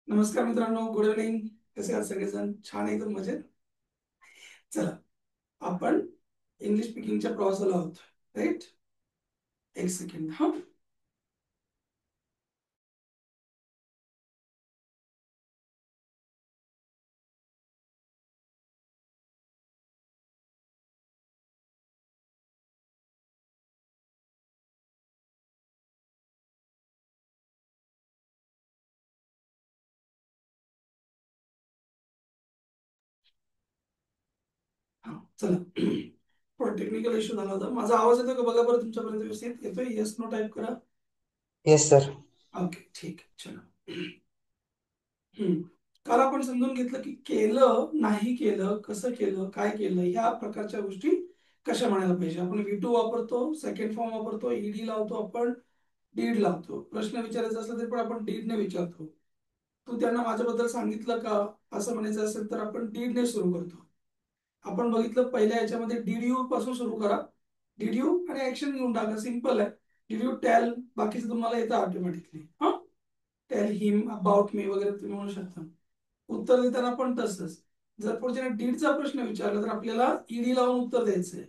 नमस्कार मित्रांनो, good evening. कसे आहात सगळेजण? छान, एकदम मजेत. चला, आपण इंग्लिश स्पीकिंगच्या प्रवासाला आहोत. राईट? एक सेकंड हा. हा, चला. थोडा टेक्निकल इश्यू झाला होता. माझा आवाज येतो का बघा बरं, तुमच्यापर्यंत व्यवस्थित येतोय? येस नो टाईप करा. Yes sir. ओके, ठीक आहे, चला. हम्म. काल आपण समजून घेतलं की केलं, नाही केलं, कसं केलं, काय केलं, ह्या प्रकारच्या गोष्टी कशा म्हणायला पाहिजे. आपण व्ही टू वापरतो, सेकंड फॉर्म वापरतो, ईडी लावतो, आपण डीड लावतो. प्रश्न विचारायचा असला तरी पण आपण डीडने विचारतो. तू त्यांना माझ्याबद्दल सांगितलं का, असं म्हणायचं असेल तर आपण डीडने सुरू करतो. आपण बघितलं पहिल्या याच्यामध्ये डीड यू पासून सुरू करा. डीड यू आणि ऍक्शन घेऊन टाका, सिंपल आहे. डीड यू टेल, बाकीचं तुम्हाला येतं ऑटोमॅटिकली. हा, टेल हिम अबाउट मी वगैरे तुम्ही म्हणू शकता. उत्तर देताना पण तसंच. जर पुढच्या डीडचा प्रश्न विचारला तर आपल्याला ईडी लावून उत्तर द्यायचंय.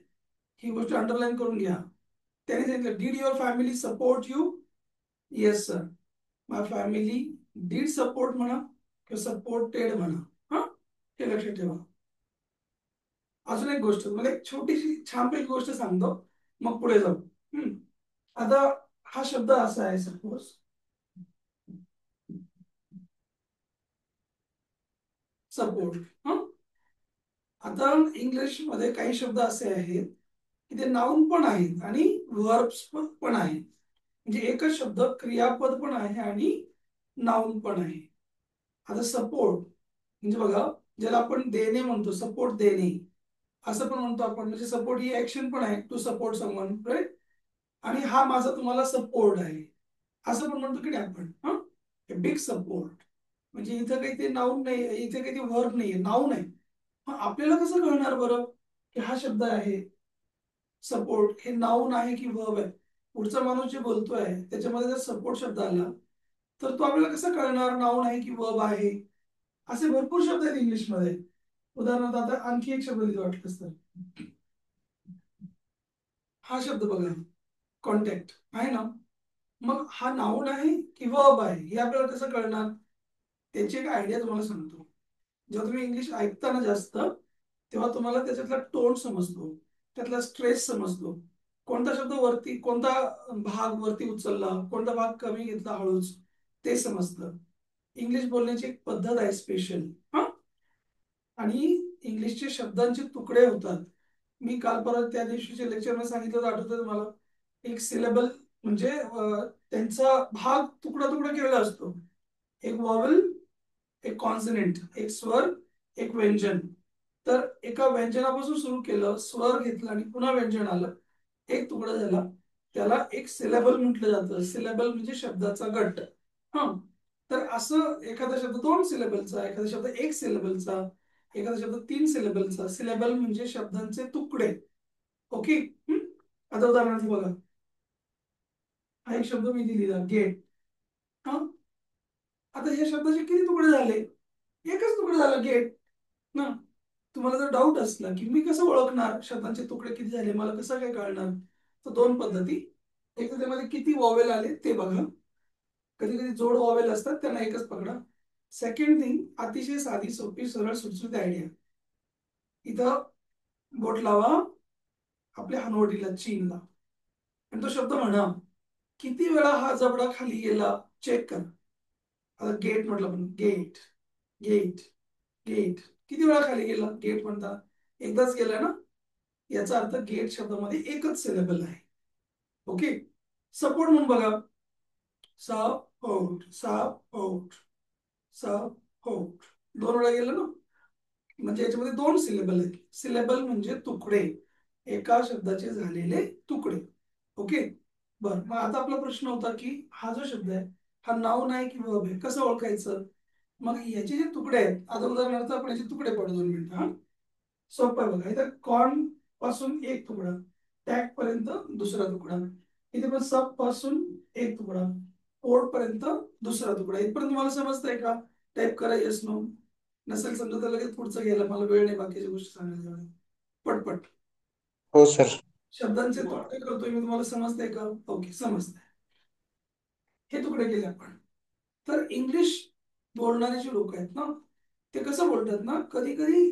ही गोष्ट अंडरलाईन करून घ्या. त्याने सांगितलं, did your family support you? Yes sir, my family did support म्हणा किंवा सपोर्टेड म्हणा. हा, हे लक्षात ठेवा. अजून एक गोष्ट, मला एक छोटीशी छानपैकी गोष्ट सांगतो, मग पुढे जाऊ. आता हा शब्द असा आहे, सपोज सपोर्ट. हा, आता इंग्लिश मध्ये काही शब्द असे आहेत की ते नाउन पण आहेत आणि वर्ब्स पण आहेत. म्हणजे एकच शब्द क्रियापद पण आहे आणि नाउन पण आहे. आता सपोर्ट म्हणजे बघा, ज्याला आपण देणे म्हणतो, सपोर्ट देणे असं पण म्हणतो आपण. म्हणजे सपोर्ट ही ऍक्शन पण आहे, टू सपोर्ट समवन, राईट? आणि हा माझा तुम्हाला सपोर्ट आहे असं पण म्हणतो की नाही आपण. हा, बिग सपोर्ट. म्हणजे इथं काही ते नाऊन नाही, इथे काही ते वर्ब नाहीये, नाऊन आहे. मग आपल्याला कसं कळणार बरं की हा शब्द आहे सपोर्ट हे नाऊन आहे की वर्ब आहे? पुढचा माणूस जे बोलतोय त्याच्यामध्ये जर सपोर्ट शब्द आला तर तो आपल्याला कसं कळणार नाऊन आहे की वर्ब आहे? असे भरपूर शब्द आहेत इंग्लिशमध्ये. उदाहरणार्थ आता आणखी एक शब्द लिहितो वाटलंच तर. हा शब्द बघा, कॉन्टॅक्ट आहे ना. मग हा नाऊन आहे की वर्ब आहे हे आपल्याला कसं कळणार? त्याची एक आयडिया तुम्हाला सांगतो. जेव्हा तुम्ही इंग्लिश ऐकता ना जास्त, तेव्हा तुम्हाला त्याच्यातला टोन समजतो, त्यातला स्ट्रेस समजतो. कोणता शब्द वरती, कोणता भाग वरती उचलला, कोणता भाग कमी घेतला हळूच, ते समजतं. इंग्लिश बोलण्याची एक पद्धत आहे स्पेशल. हा, आणि इंग्लिशचे शब्दांचे तुकडे होतात. मी काल परत त्या दिवशीच्या लेक्चरमध्ये सांगितलं होतं, आठवतं तुम्हाला? एक सिलेबल म्हणजे त्यांचा भाग तुकडा तुकडा केलेला असतो. एक वॉवल, एक कॉन्सोनंट, एक स्वर, एक व्यंजन. तर एका व्यंजनापासून सुरू केलं, स्वर घेतला आणि पुन्हा व्यंजन आलं, एक तुकडा झाला, त्याला एक सिलेबल म्हटलं जातं. सिलेबल म्हणजे शब्दाचा गट. हा, तर असं एखादा शब्द दोन सिलेबलचा, एखादा शब्द एक सिलेबलचा, एखादा शब्द तीन सिलेबलचा. सिलेबल म्हणजे शब्दांचे तुकडे. ओके. आता उदाहरणार्थ बघा, हा एक शब्द मी दिलेला गेट. हा, आता या शब्दाचे किती तुकडे झाले? एकच तुकडे झाला, गेट ना. तुम्हाला जर डाऊट असला की मी कसं ओळखणार शब्दांचे तुकडे किती झाले, मला कसं काय कळणार, तर दोन पद्धती. एक तर त्यामध्ये किती वॉवेल आले ते बघा. कधी कधी जोड वॉवेल असतात, त्यांना एकच पकडा. सेकंड थिंग, अतिशय साधी सोपी सरळ सुटसुटीत आयडिया. इथं बोट लावा आपल्या हनवटीला, चीनला, आणि तो शब्द म्हणा. किती वेळा हा जबडा खाली गेला चेक कर. आता गेट म्हटलं, पण गेट, गेट, गेट किती वेळा खाली गेला गेट म्हणता? एकदाच गेला ना. याचा अर्थ गेट शब्दामध्ये एकच सिलेबल आहे. ओके. सपोर्ट म्हणून बघा, सपोर्ट, सपोर्ट, सपोर्ट, दोन वेळा गेलं ना. म्हणजे याच्यामध्ये दोन सिलेबल आहेत. सिलेबल म्हणजे तुकडे, एका शब्दाचे झालेले तुकडे. ओके. बर, मग आता आपला प्रश्न होता की हा जो शब्द आहे हा नाउन आहे की वर्ब आहे, कसं ओळखायचं? मग याचे जे तुकडे आहेत, आता उदाहरणार्थ आपण याचे तुकडे पडू, 2 मिनिटं. हा, सोपं आहे बघा. इथं कॉर्न पासून एक तुकडा, टॅग पर्यंत दुसरा तुकडा. इथे पण सब पासून एक तुकडा, पोर्ट पर्यंत दुसरा तुकडा. इथपर्यंत तुम्हाला समजतंय का टाईप करा येस नो. नसेल समजा तर लगेच पुढचं घ्यायला, मला वेळ नाही बाकीची गोष्ट सांगायला एवढं. पटपट हो सर. शब्दांचे तुकडे करतोय मी, तुम्हाला समजतंय का? ओके, समजतंय. हे तुकडे केले आपण. तर इंग्लिश बोलणारे जे लोक आहेत ना, ते कसं बोलतात ना, कधी कधी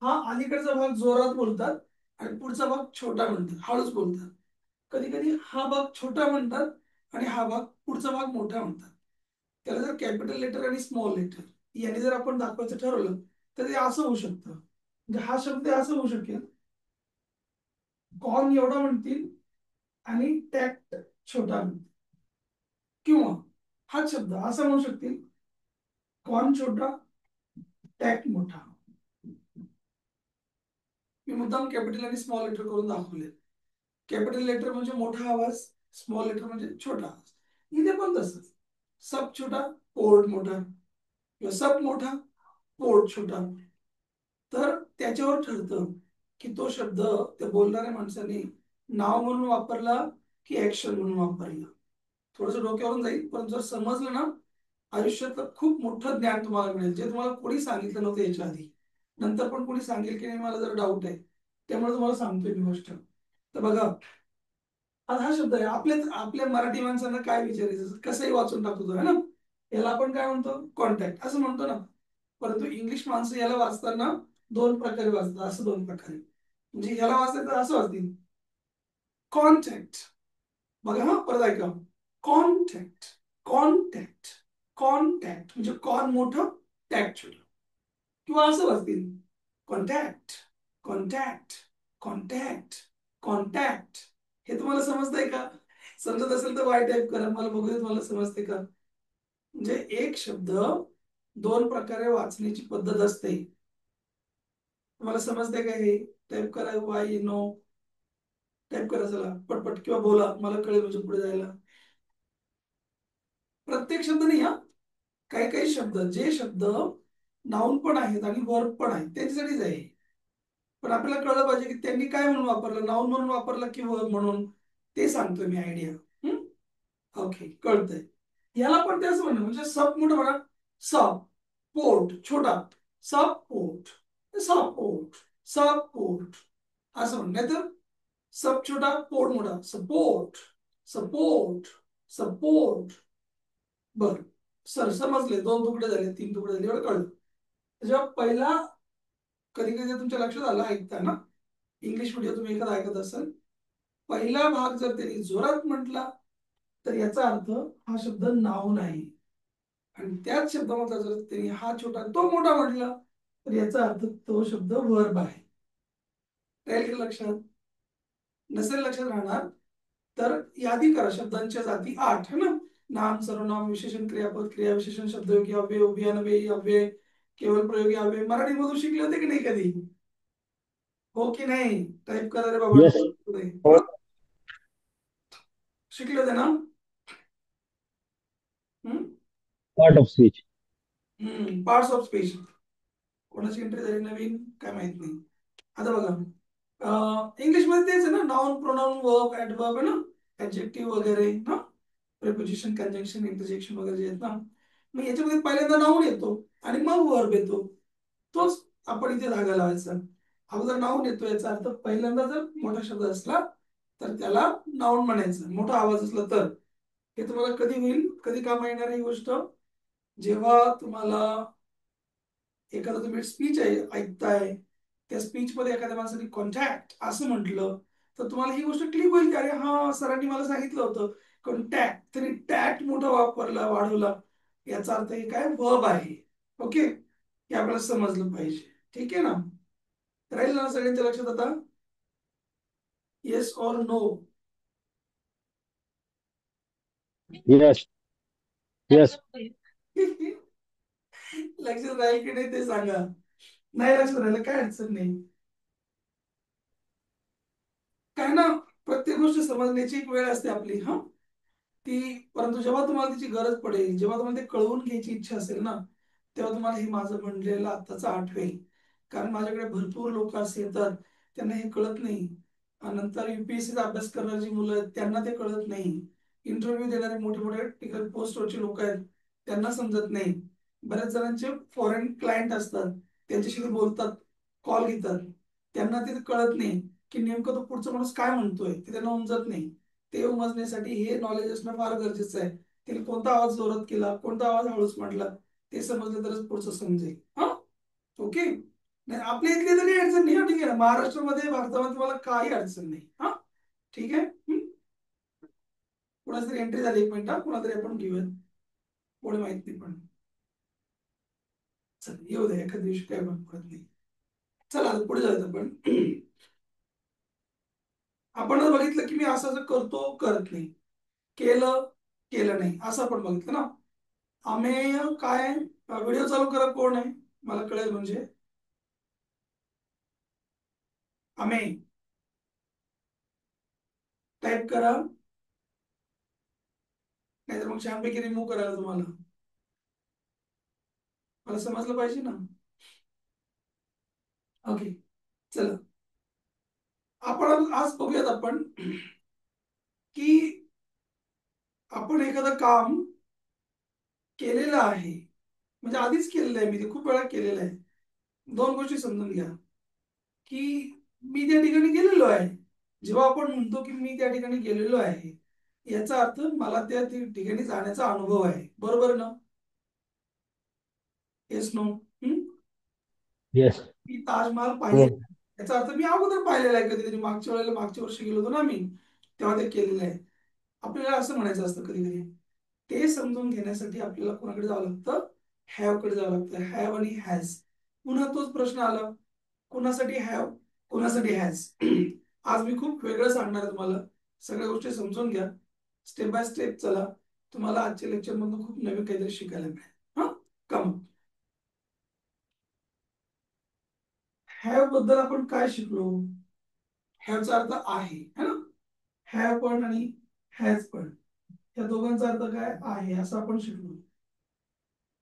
हा अलीकडचा भाग जोरात बोलतात आणि पुढचा भाग छोटा म्हणतात, हळूच बोलतात. कधी कधी हा भाग छोटा म्हणतात आणि हा भाग पुढचा भाग मोठा म्हणतात. त्याला जर कॅपिटल लेटर आणि स्मॉल लेटर याने जर आपण दाखवायचं ठरवलं तर ते असं होऊ शकतं. म्हणजे हा शब्द असं होऊ शकेल, कॉर्न एवढा म्हणतील आणि टॅक्ट छोटा म्हणतील. किंवा हाच शब्द असा म्हणू शकतील, कॉर्न छोटा टॅक्ट मोठा. मी मुद्दाम कॅपिटल आणि स्मॉल लेटर करून दाखवले. कॅपिटल लेटर म्हणजे मोठा आवाज, स्मॉल लेटर म्हणजे छोटा आवाज. इथे पण तसंच, सब छोटा पोर्ट मोठा किंवा सब मोठा पोर्ट छोटा. तर त्याच्यावर ठरतं की तो शब्द त्या बोलणाऱ्या माणसाने नाव म्हणून वापरला की ऍक्शन म्हणून वापरला. थोडंसं डोक्यावरून जाईल, पण जर समजलं ना, आयुष्यातलं खूप मोठं ज्ञान तुम्हाला मिळेल, जे तुम्हाला कोणी सांगितलं नव्हतं याच्या आधी. नंतर पण कोणी सांगेल की नाही मला जर डाऊट आहे, त्यामुळे तुम्हाला सांगतोय मी गोष्ट. तर बघा, आता हा शब्द आहे, आपल्या आपल्या मराठी माणसांना काय विचारायचं, कसंही वाचून टाकतो तो, है ना. याला आपण काय म्हणतो, कॉन्टॅक्ट असं म्हणतो ना. परंतु इंग्लिश माणसं याला वाचताना दोन प्रकारे वाचतात, असं दोन प्रकारे. म्हणजे याला वाचतात तर असं वाचतील, कॉन्टॅक्ट. बघा हा, परत ऐका, कॉन्टॅक्ट, कॉन्टॅक्ट, कॉन्टॅक्ट. म्हणजे कॉन मोठं, टॅक्ट छोटं. किंवा असं वाचतील, कॉन्टॅक्ट, कॉन्टॅक्ट, कॉन्टॅक्ट, कॉन्टॅक्ट. हे तुम्हाला समजतंय का? समजत असेल तर वाय टाईप करा, मला बघू दे तुम्हाला समजते का. म्हणजे एक शब्द दोन प्रकारे वाचण्याची पद्धत असते. तुम्हाला समजते का? हे टाईप करा, वाय नो टाईप करा चला पटपट, किंवा बोला, मला कळेल म्हणजे पुढे जायला. प्रत्येक शब्द नाही हा, काही काही शब्द, जे शब्द नाउन पण आहेत आणि वर्ब पण आहेत त्यांच्यासाठीच आहे. पण आपल्याला कळलं पाहिजे की त्यांनी काय म्हणून वापरलं, नाउन म्हणून वापरलं की वर्ब म्हणून. ते सांगतोय मी आयडिया. ओके, कळतंय. याला पण तेच म्हणणं, म्हणजे सब मोठं म्हणा, सब पोर्ट छोटा, सब पोर्ट, सब पोर्ट, सब पोर्ट असं म्हणणं. नाही तर सब छोटा पोर्ट मोठा, सपोर्ट, सपोर्ट, सपोर्ट. बर सर, समजले. दोन तुकडे झाले, तीन तुकडे झाले, एवढं कळलं. जेव्हा पहिला, कधी कधी तुमच्या लक्षात आलं ऐकताना, इंग्लिश मीडियम तुम्ही एखादा ऐकत असाल, पहिला भाग जर त्यांनी जोरात म्हटला तर याचा अर्थ हा शब्द नाऊन आहे. आणि त्याच शब्दामधला जर त्यांनी हा छोटा तो मोठा म्हटला तर याचा अर्थ तो शब्द वर्ब आहे. राहील का लक्षात? नसेल लक्षात राहणार तर यादी करा. शब्दांच्या जाती 8 है ना. नाम, सर्वनाम, विशेषण, क्रियापद, क्रियाविशेषण, शब्दयोगी अव्यय, उभयान्वयी अव्यय, केवळ प्रयोगी अव्यय. मराठी मधून शिकले होते की नाही कधी? हो की नाही? टाईप करा रे बाबा. यस. हो. हा, शिकले होते ना? Part of speech. Parts of speech. कोणाची एंट्री झाली नवीन काय माहित नाही. आता बघा, इंग्लिश मध्ये तेच आहे ना, नाउन, प्रोनाउन, वर्ब, ऍडवर्ब आहे ना, ऍडजेक्टिव्ह वगैरे ना, प्रिपोजिशन, कंजंक्शन, इंटरजेक्शन वगैरे जे आहेत ना. मग याच्यामध्ये पहिल्यांदा नाउन येतो आणि मग वर्ब येतो. तोच आपण इथे धागा लावायचा. अगोदर नाउन येतो, याचा अर्थ पहिल्यांदा जर मोठा शब्द असला तर त्याला नाउन म्हणायचं, मोठा आवाज असला तर. हे तुम्हाला कधी होईल, कधी कामा येणार ही गोष्ट, जेव्हा तुम्हाला एखादा तुम्ही स्पीच ऐकताय, त्या स्पीच मध्ये एखाद्या माणसाने कॉन्टॅक्ट असं म्हटलं तर तुम्हाला ही गोष्ट क्लिक होईल की अरे हा, सरांनी मला सांगितलं होतं कॉन्टॅक्ट, तरी टॅक्ट मोठा वापरला, वाढवला, याचा अर्थ हे काय, वर्ब आहे. ओके, हे आपल्याला समजलं पाहिजे. ठीक आहे ना? राहील ना सगळ्यांच्या लक्षात आता? Yes or no? Yes. Yes. लक्षात राहील की नाही ते सांगा. नाही लक्षात राहिलं काय अडचण नाही. काय ना, प्रत्येक गोष्ट समजण्याची एक वेळ असते आपली, हा ती. परंतु जेव्हा तुम्हाला त्याची गरज पडेल, जेव्हा तुम्हाला ते कळवून घ्यायची इच्छा असेल ना, तेव्हा तुम्हाला हे माझं म्हणलेलं आत्ताच आठवेल. कारण माझ्याकडे भरपूर लोक असे येतात, त्यांना हे कळत नाही. आणि नंतर युपीएससीचा अभ्यास करणारी मुलं आहेत, त्यांना ते कळत नाही. इंटरव्ह्यू देणारे मोठे मोठे टेक्निकल पोस्टवरचे लोक आहेत, त्यांना समजत नाही. बऱ्याच जणांचे फॉरेन क्लायंट असतात, त्यांच्याशी ते बोलतात, कॉल घेतात, त्यांना ते कळत नाही की नेमकं तो पुढचा माणूस काय म्हणतोय, ते त्यांना उमजत नाही. ते उमजण्यासाठी हे नॉलेज असणं फार गरजेचं आहे. त्याने कोणता आवाज जोरात केला, कोणता आवाज हळूच म्हटला, ते समजलं तरच पुढचं समजेल. हा, ओके. नाही आपल्या इथली तर काही अडचण नाही. ठीक आहे ना, महाराष्ट्रामध्ये भारतामध्ये तुम्हाला काही अडचण नाही. हा, ठीक आहे. कुणाची तरी एंट्री झाली, 1 मिनिट. कुणातरी आपण घेऊयात, कोणी माहित नाही पण. चल येऊ दे, एखाद्या दिवशी काय पण पडत नाही. चला आता पुढे जायचं आपण. आपण बघितलं की मी असं असं करतो, करत नाही, केलं, केलं नाही, असं आपण बघितलं ना. अमेय काय, व्हिडिओ चालू करा, कोण आहे मला कळेल म्हणजे. अमेय टाईप करा, नाहीतर मग छानपैकी रिमूव्ह करायला तुम्हाला मला समजलं पाहिजे ना. ओके, चला आपण आज बघूयात आपण की आपण एखादं काम केलेलं आहे, म्हणजे आधीच केलेलं आहे, मी ते खूप वेळा केलेलं आहे. 2 गोष्टी समजून घ्या की मी त्या ठिकाणी गेलेलो आहे. जेव्हा आपण म्हणतो की मी त्या ठिकाणी गेलेलो आहे, याचा अर्थ मला त्या ठिकाणी जाण्याचा अनुभव आहे, बरोबर ना? Yes no? Yes. मी ताजमहाल पाहिले, याचा अर्थ मी अगोदर पाहिलेला आहे कधीतरी, मागच्या वेळेला, मागच्या वर्षी गेलो होतो ना मी, तेव्हा ते केलेलं आहे. आपल्याला असं म्हणायचं असतं कधी कधी. ते समजून घेण्यासाठी आपल्याला कोणाकडे जावं लागतं? हॅव कडे जावं लागतं. हॅव आणि हॅज. पुन्हा तोच प्रश्न आला, कुणासाठी हॅव, कुणासाठी हॅज. आज मी खूप वेगळं सांगणार आहे तुम्हाला. सगळ्या गोष्टी समजून घ्या, स्टेप बाय स्टेप चला. तुम्हाला आजच्या लेक्चर मधून खूप नवीन काहीतरी शिकायला मिळेल. हा, कम. हॅव बद्दल आपण काय शिकलो? हॅवचा अर्थ आहे, है ना. हॅव पण आणि हॅज पण, या दोघांचा अर्थ काय आहे असं आपण शिकलो.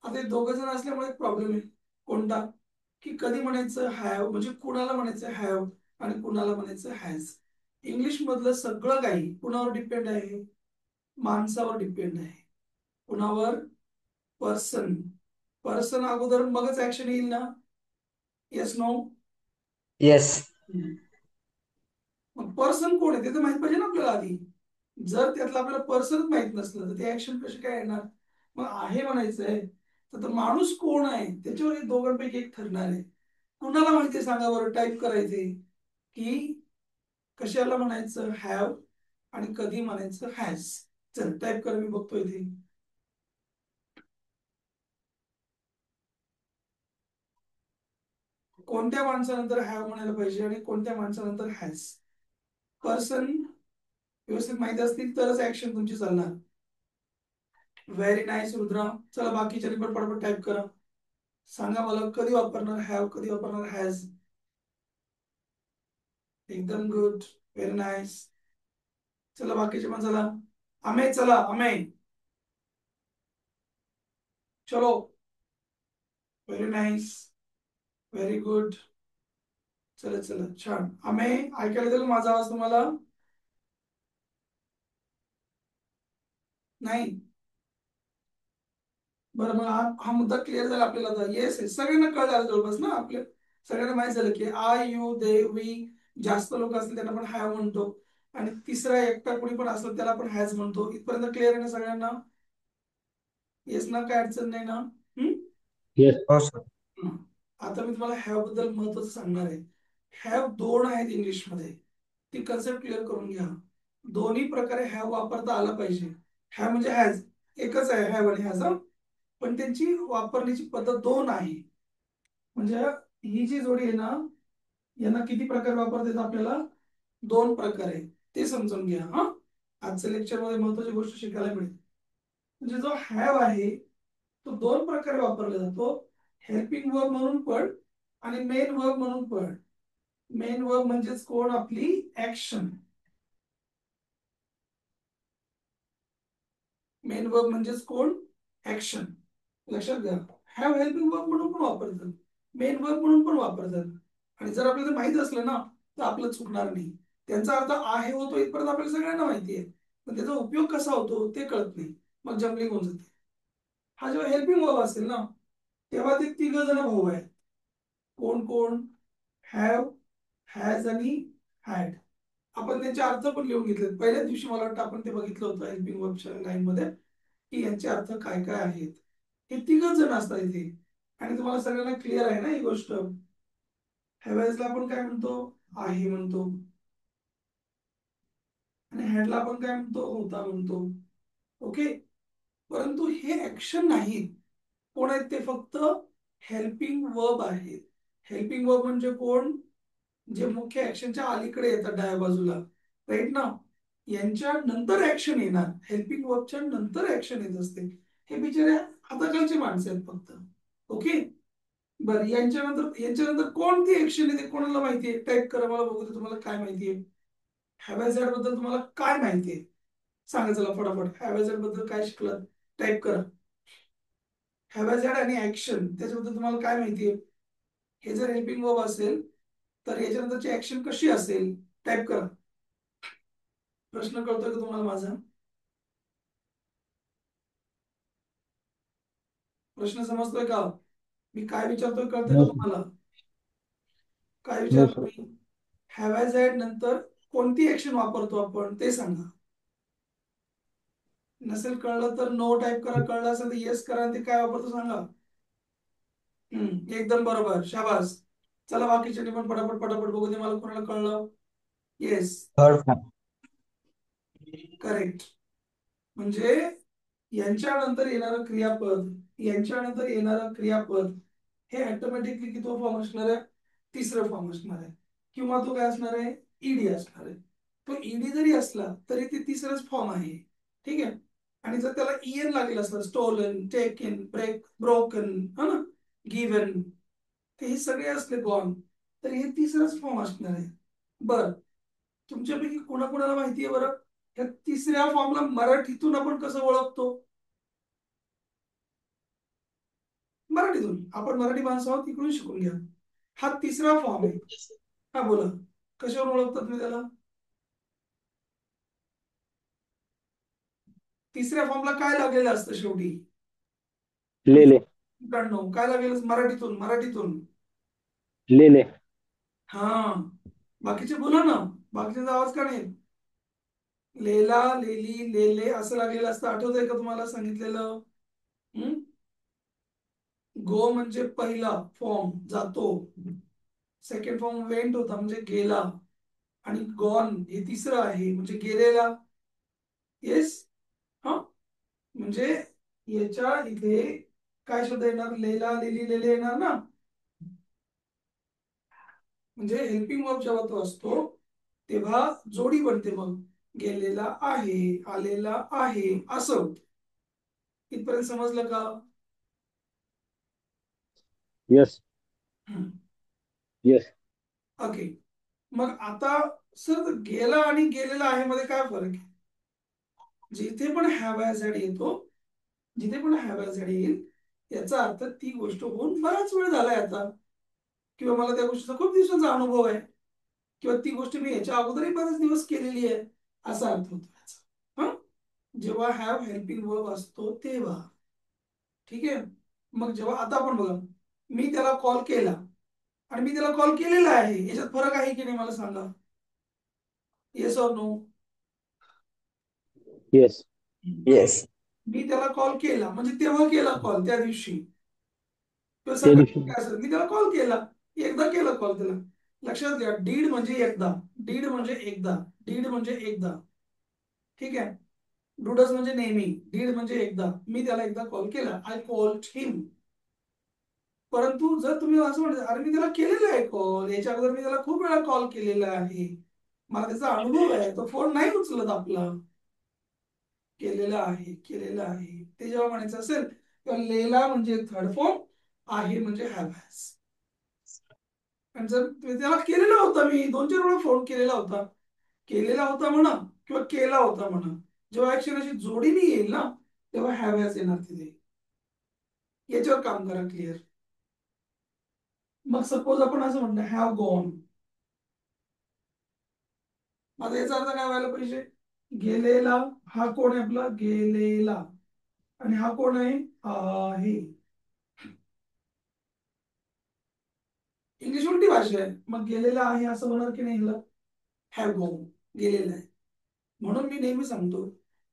आता हे दोघ जण असल्यामुळे एक प्रॉब्लेम आहे. कोणता? की कधी म्हणायचं हॅव, म्हणजे कुणाला म्हणायचं हॅव आणि कुणाला म्हणायचं हॅज. इंग्लिश मधलं सगळं काही कुणावर डिपेंड आहे? माणसावर डिपेंड आहे. कुणावर? पर्सन. पर्सन अगोदर मगच ऍक्शन येईल ना. Yes no? Yes. मग पर्सन कोण आहे ते तर माहित पाहिजे ना आपल्याला आधी. जर त्यातलं आपल्याला पर्सनच माहित नसलं तर ते ऍक्शन कशी काय येणार? मग आहे म्हणायचंय तर माणूस कोण आहे त्याच्यावर हे दोघांपैकी एक ठरणार आहे. कुणाला माहिती सांगा बरं, टाईप करायचे की कशाला म्हणायचं हॅव आणि कधी म्हणायचं हॅज. चल टाईप कर, मी बघतो इथे. कोणत्या माणसानंतर हॅव म्हणायला पाहिजे आणि कोणत्या माणसानंतर हॅज? पर्सन व्यवस्थित माहिती असतील तरच ऍक्शन तुमची चालणार. Very nice Rudra. चला बाकीच्या पण पटपट टाईप करा. सांगा मला कधी वापरणार हॅव, कधी वापरणार हॅज. एकदम गुड, व्हेरी नाईस. चला बाकीचे पण चला. अमेय, चला अमेय, चलो. Very nice, very good. चला चला, छान. अमेय ऐकायला येईल माझा आवाज तुम्हाला? नाही? बरं, मग हा मुद्दा क्लिअर झाला आपल्याला आता. येस येस, सगळ्यांना कळलं जवळपास ना. आपल्या सगळ्यांना माहित झालं की आय, यू, दे, वी, जास्त लोक असतील त्यांना पण हॅव म्हणतो, आणि तिसरा एकटा कोणी पण असलं त्याला पण हॅज म्हणतो. इथपर्यंत क्लिअर आहे ना सगळ्यांना? येस ना, काय अडचण नाही ना? Yes. हो सर. आता मी तुम्हाला हॅव बद्दल महत्वाचं सांगणार आहे. हॅव दोन आहेत इंग्लिशमध्ये, ती कन्सेप्ट क्लिअर करून घ्या. दोन्ही प्रकारे हॅव वापरता आला पाहिजे. हॅव म्हणजे हॅज एकच आहे, हॅव आणि हॅज, पण त्यांची वापरण्याची पद्धत दोन आहे. म्हणजे ही जी जोडी आहे ना, यांना किती प्रकार वापरता येतात आपल्याला? 2 प्रकारे. ते समजून घ्या. हा, आजच्या लेक्चर मध्ये महत्वाची गोष्ट शिकायला मिळेल. म्हणजे जो हॅव आहे तो 2 प्रकारे वापरला जातो. हेल्पिंग वर्ब म्हणून पण आणि मेन वर्ब म्हणून पण. मेन वर्ब म्हणजेच कोण? आपली ऍक्शन. मेन वर्ब म्हणजेच कोण? ऍक्शन. लक्षात घ्या. हॅव हेल्पिंग वर्ब म्हणून पण वापरतात, मेन वर्ब म्हणून पण वापरतात. आणि जर आपल्याला माहित असलं ना तर आपलं चुकणार नाही. त्यांचा अर्थ आहे होतो इथपर्यंत आपल्याला सगळ्यांना माहिती आहे, पण त्याचा उपयोग कसा होतो ते कळत नाही, मग जमलिंग होऊन जाते. हा जेव्हा हेल्पिंग वर्ब असेल ना तेव्हा ते तिघ जण भाऊ आहेत. कोण कोण? हॅव, हॅज आणि हॅड. आपण त्यांचे अर्थ पण लिहून घेतले पहिल्या दिवशी. मला वाटतं आपण ते बघितलं होतं हेल्पिंग वर्बच्या लाईन मध्ये, की यांचे अर्थ काय काय आहेत. हे तिघच जण असतात इथे. आणि तुम्हाला सगळ्यांना क्लिअर आहे ना ही गोष्ट. हॅवेजला आपण काय म्हणतो? आहे म्हणतो. आणि हॅडला आपण काय म्हणतो? होता म्हणतो. ओके. परंतु हे ऍक्शन नाहीत. कोण आहेत ते? फक्त हेल्पिंग वर्ब आहेत. हेल्पिंग वर्ब म्हणजे कोण? जे मुख्य ऍक्शनच्या अलीकडे येतात डाव्या बाजूला, राईट ना. यांच्या नंतर ऍक्शन येणार. हेल्पिंग वर्बच्या नंतर ऍक्शन येत असते. हे बिचारे हाताखालचे माणसं आहेत फक्त. ओके. बरं, यांच्यानंतर कोणती ऍक्शन येते कोणाला माहितीये? टाईप करा, मला बघू दे तुम्हाला काय माहितीये. हॅव्हॅझार्ड बद्दल तुम्हाला काय माहितीये सांगा, चला फटाफट. हॅव्हॅझार्ड बद्दल काय शिकलात? टाईप करा. हॅव्हॅझार्ड आणि ऍक्शन त्याच्याबद्दल तुम्हाला काय माहितीये? हे जर हेल्पिंग वर्ब असेल तर याच्यानंतरची ऍक्शन कशी असेल? टाईप करा. प्रश्न कळतोय का तुम्हाला माझा? प्रश्न समजतोय का? मी काय विचारतोय कळतंय का नो सर. तुम्हाला? काय नो विचारतो सर. मी? हॅव्हॅझार्ड नंतर कोणती ऍक्शन वापरतो आपण ते सांगा. नसेल कळलं तर नो टाईप करा, कळलं असेल तर येस करा. आणि ते काय वापरतो सांगा. एकदम बरोबर, शाबास. चला बाकीच्या पण पटापट पटापट बघू दे मला कोणाला कळलं. Yes, third form. करेक्ट. म्हणजे यांच्यानंतर येणारं क्रियापद, यांच्यानंतर येणारं क्रियापद हे ऑटोमॅटिकली किती फॉर्म असणार आहे? तिसरं फॉर्म असणार आहे. किंवा तो काय असणार आहे? ईडी असणार आहे. तो ईडी जरी असला तरी ते तिसरंच फॉर्म आहे. ठीक आहे. आणि जर त्याला ईएन लागेल असलं, स्टोलन, टेकन, ब्रेक, ब्रोकन, हा ना, गिव्हन, ते हे सगळे असले गॉन, तर हे तिसरंच फॉर्म असणार आहे. बर, तुमच्यापैकी कोणाकोणाला माहितीये बरं या तिसऱ्या फॉर्मला मराठीतून आपण कसं ओळखतो? मराठीतून. आपण मराठी माणसं आहोत, तिकडून शिकून घ्या. हा तिसरा फॉर्म आहे. हा बोला, कशावर ओळखता तुम्ही त्याला? तिसऱ्या फॉर्मला काय लागलेलं असतं शेवटी? ले ले. मित्रांनो, काय लागेल मराठीतून? मराठीतून ले ले. हा. बाकीचे बोला ना, बाकीचा आवाज का नाही? लेला, लेली, लेले असं लागलेलं असतं. आठवतंय का तुम्हाला सांगितलेलं? हम्म. गो म्हणजे पहिला फॉर्म, जातो. सेकंड फॉर्म वेंट होता म्हणजे गेला. आणि गॉन हे तिसरं आहे म्हणजे गेलेला. येस. हा, म्हणजे याच्या इथे काय शब्द येणार? लेला, लेली, लेले येणार ना. म्हणजे हेल्पिंग वर्ब जेव्हा तो असतो तेव्हा जोडी बनते. मग गेलेला आहे, आलेला आहे, असं. इथपर्यंत समजलं का? यस. हम्म. यस. ओके. मग आता सर, गेला आणि गेलेला आहे मध्ये काय फरक आहे? जिथे पण हॅव हॅज हॅड येतो, जिथे पण हॅव हॅज हॅड येईल, याचा अर्थ ती गोष्ट होऊन बराच वेळ झालाय आता, किंवा मला त्या गोष्टीचा खूप दिवसांचा अनुभव आहे, किंवा ती गोष्ट मी याच्या अगोदरही बरेच दिवस केलेली आहे, असा अर्थ होतो याचा. हा, जेव्हा हॅव हेल्पिंग वर्ब असतो तेव्हा. ठीक आहे. मग जेव्हा आता आपण बघा, मी त्याला कॉल केला आणि मी त्याला कॉल केलेला आहे, याच्यात फरक आहे की नाही मला सांगा. Yes or no? Yes. Yes. मी त्याला कॉल केला म्हणजे तेव्हा केला कॉल, त्या दिवशी किंवा त्या सकाळी दिवशी. काय असेल, मी त्याला कॉल केला, एकदा केला कॉल त्याला. लक्षात घ्या, डीड म्हणजे एकदा, डीड म्हणजे एकदा, डीड म्हणजे एकदा. ठीक आहे. डुडस म्हणजे नेहमी, डीड म्हणजे एकदा. मी त्याला एकदा कॉल केला, आय कॉल्ड हिम. परंतु जर तुम्ही असं म्हणता, अरे मी त्याला केलेला आहे कॉल, याच्या अगोदर मी त्याला खूप वेळा कॉल केलेला आहे, मला त्याचा अनुभव आहे, तो फोन नाही उचलत आपला, केलेला आहे, केलेला आहे, ते जेव्हा म्हणायचं असेल तेव्हा लेला म्हणजे थर्ड फॉर्म, आहे म्हणजे हॅव हॅज. आणि जर त्याला केलेला होता, मी 2-4 वेळा फोन केलेला होता, केलेला होता म्हणा किंवा केला होता म्हणा, जेव्हा ऍक्शन अशी जोडीने येईल ना, तेव्हा हॅव हॅज येणार तिथे. याच्यावर काम करा, क्लिअर. मग सपोज आपण असं म्हणतो हॅव गॉन, माझा याचा अर्थ काय व्हायला पाहिजे? गेलेला. हा कोण आहे? आपला गेलेला. आणि हा कोण आहे? आहे. भाषा आहे, मग गेलेला आहे असं होणार की नाही? हॅव गॉन, गेलेला आहे. म्हणून मी नेहमी सांगतो,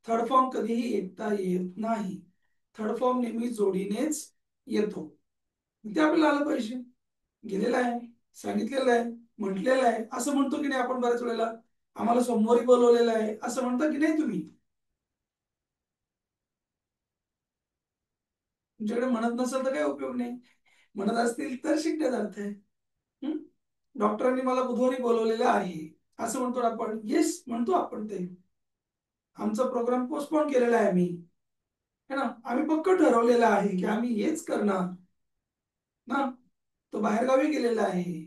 थर्ड फॉर्म कधीही एकटा येत नाही. थर्ड फॉर्म नेहमी जोडीनेच येतो. ते आपल्याला आलं पाहिजे. गेलेला आहे, सांगितलेलं आहे, म्हटलेलं आहे, असं म्हणतो की नाही आपण बऱ्याच वेळेला? आम्हाला सोमवारी बोलवलेलं आहे असं म्हणता की नाही तुम्ही? तुमच्याकडे म्हणत नसेल तर काही उपयोग नाही, म्हणत असतील तर शिकण्यात अर्थ आहे. हम्म? डॉक्टरांनी मला बुधवारी बोलवलेलं आहे असं म्हणतो ना आपण? येस म्हणतो आपण ते. आमचा प्रोग्राम पोस्टपोन केलेला आहे आम्ही, है ना, आम्ही पक्क ठरवलेलं आहे की आम्ही हेच करणार ना. तो बाहेरगावी गेलेला आहे,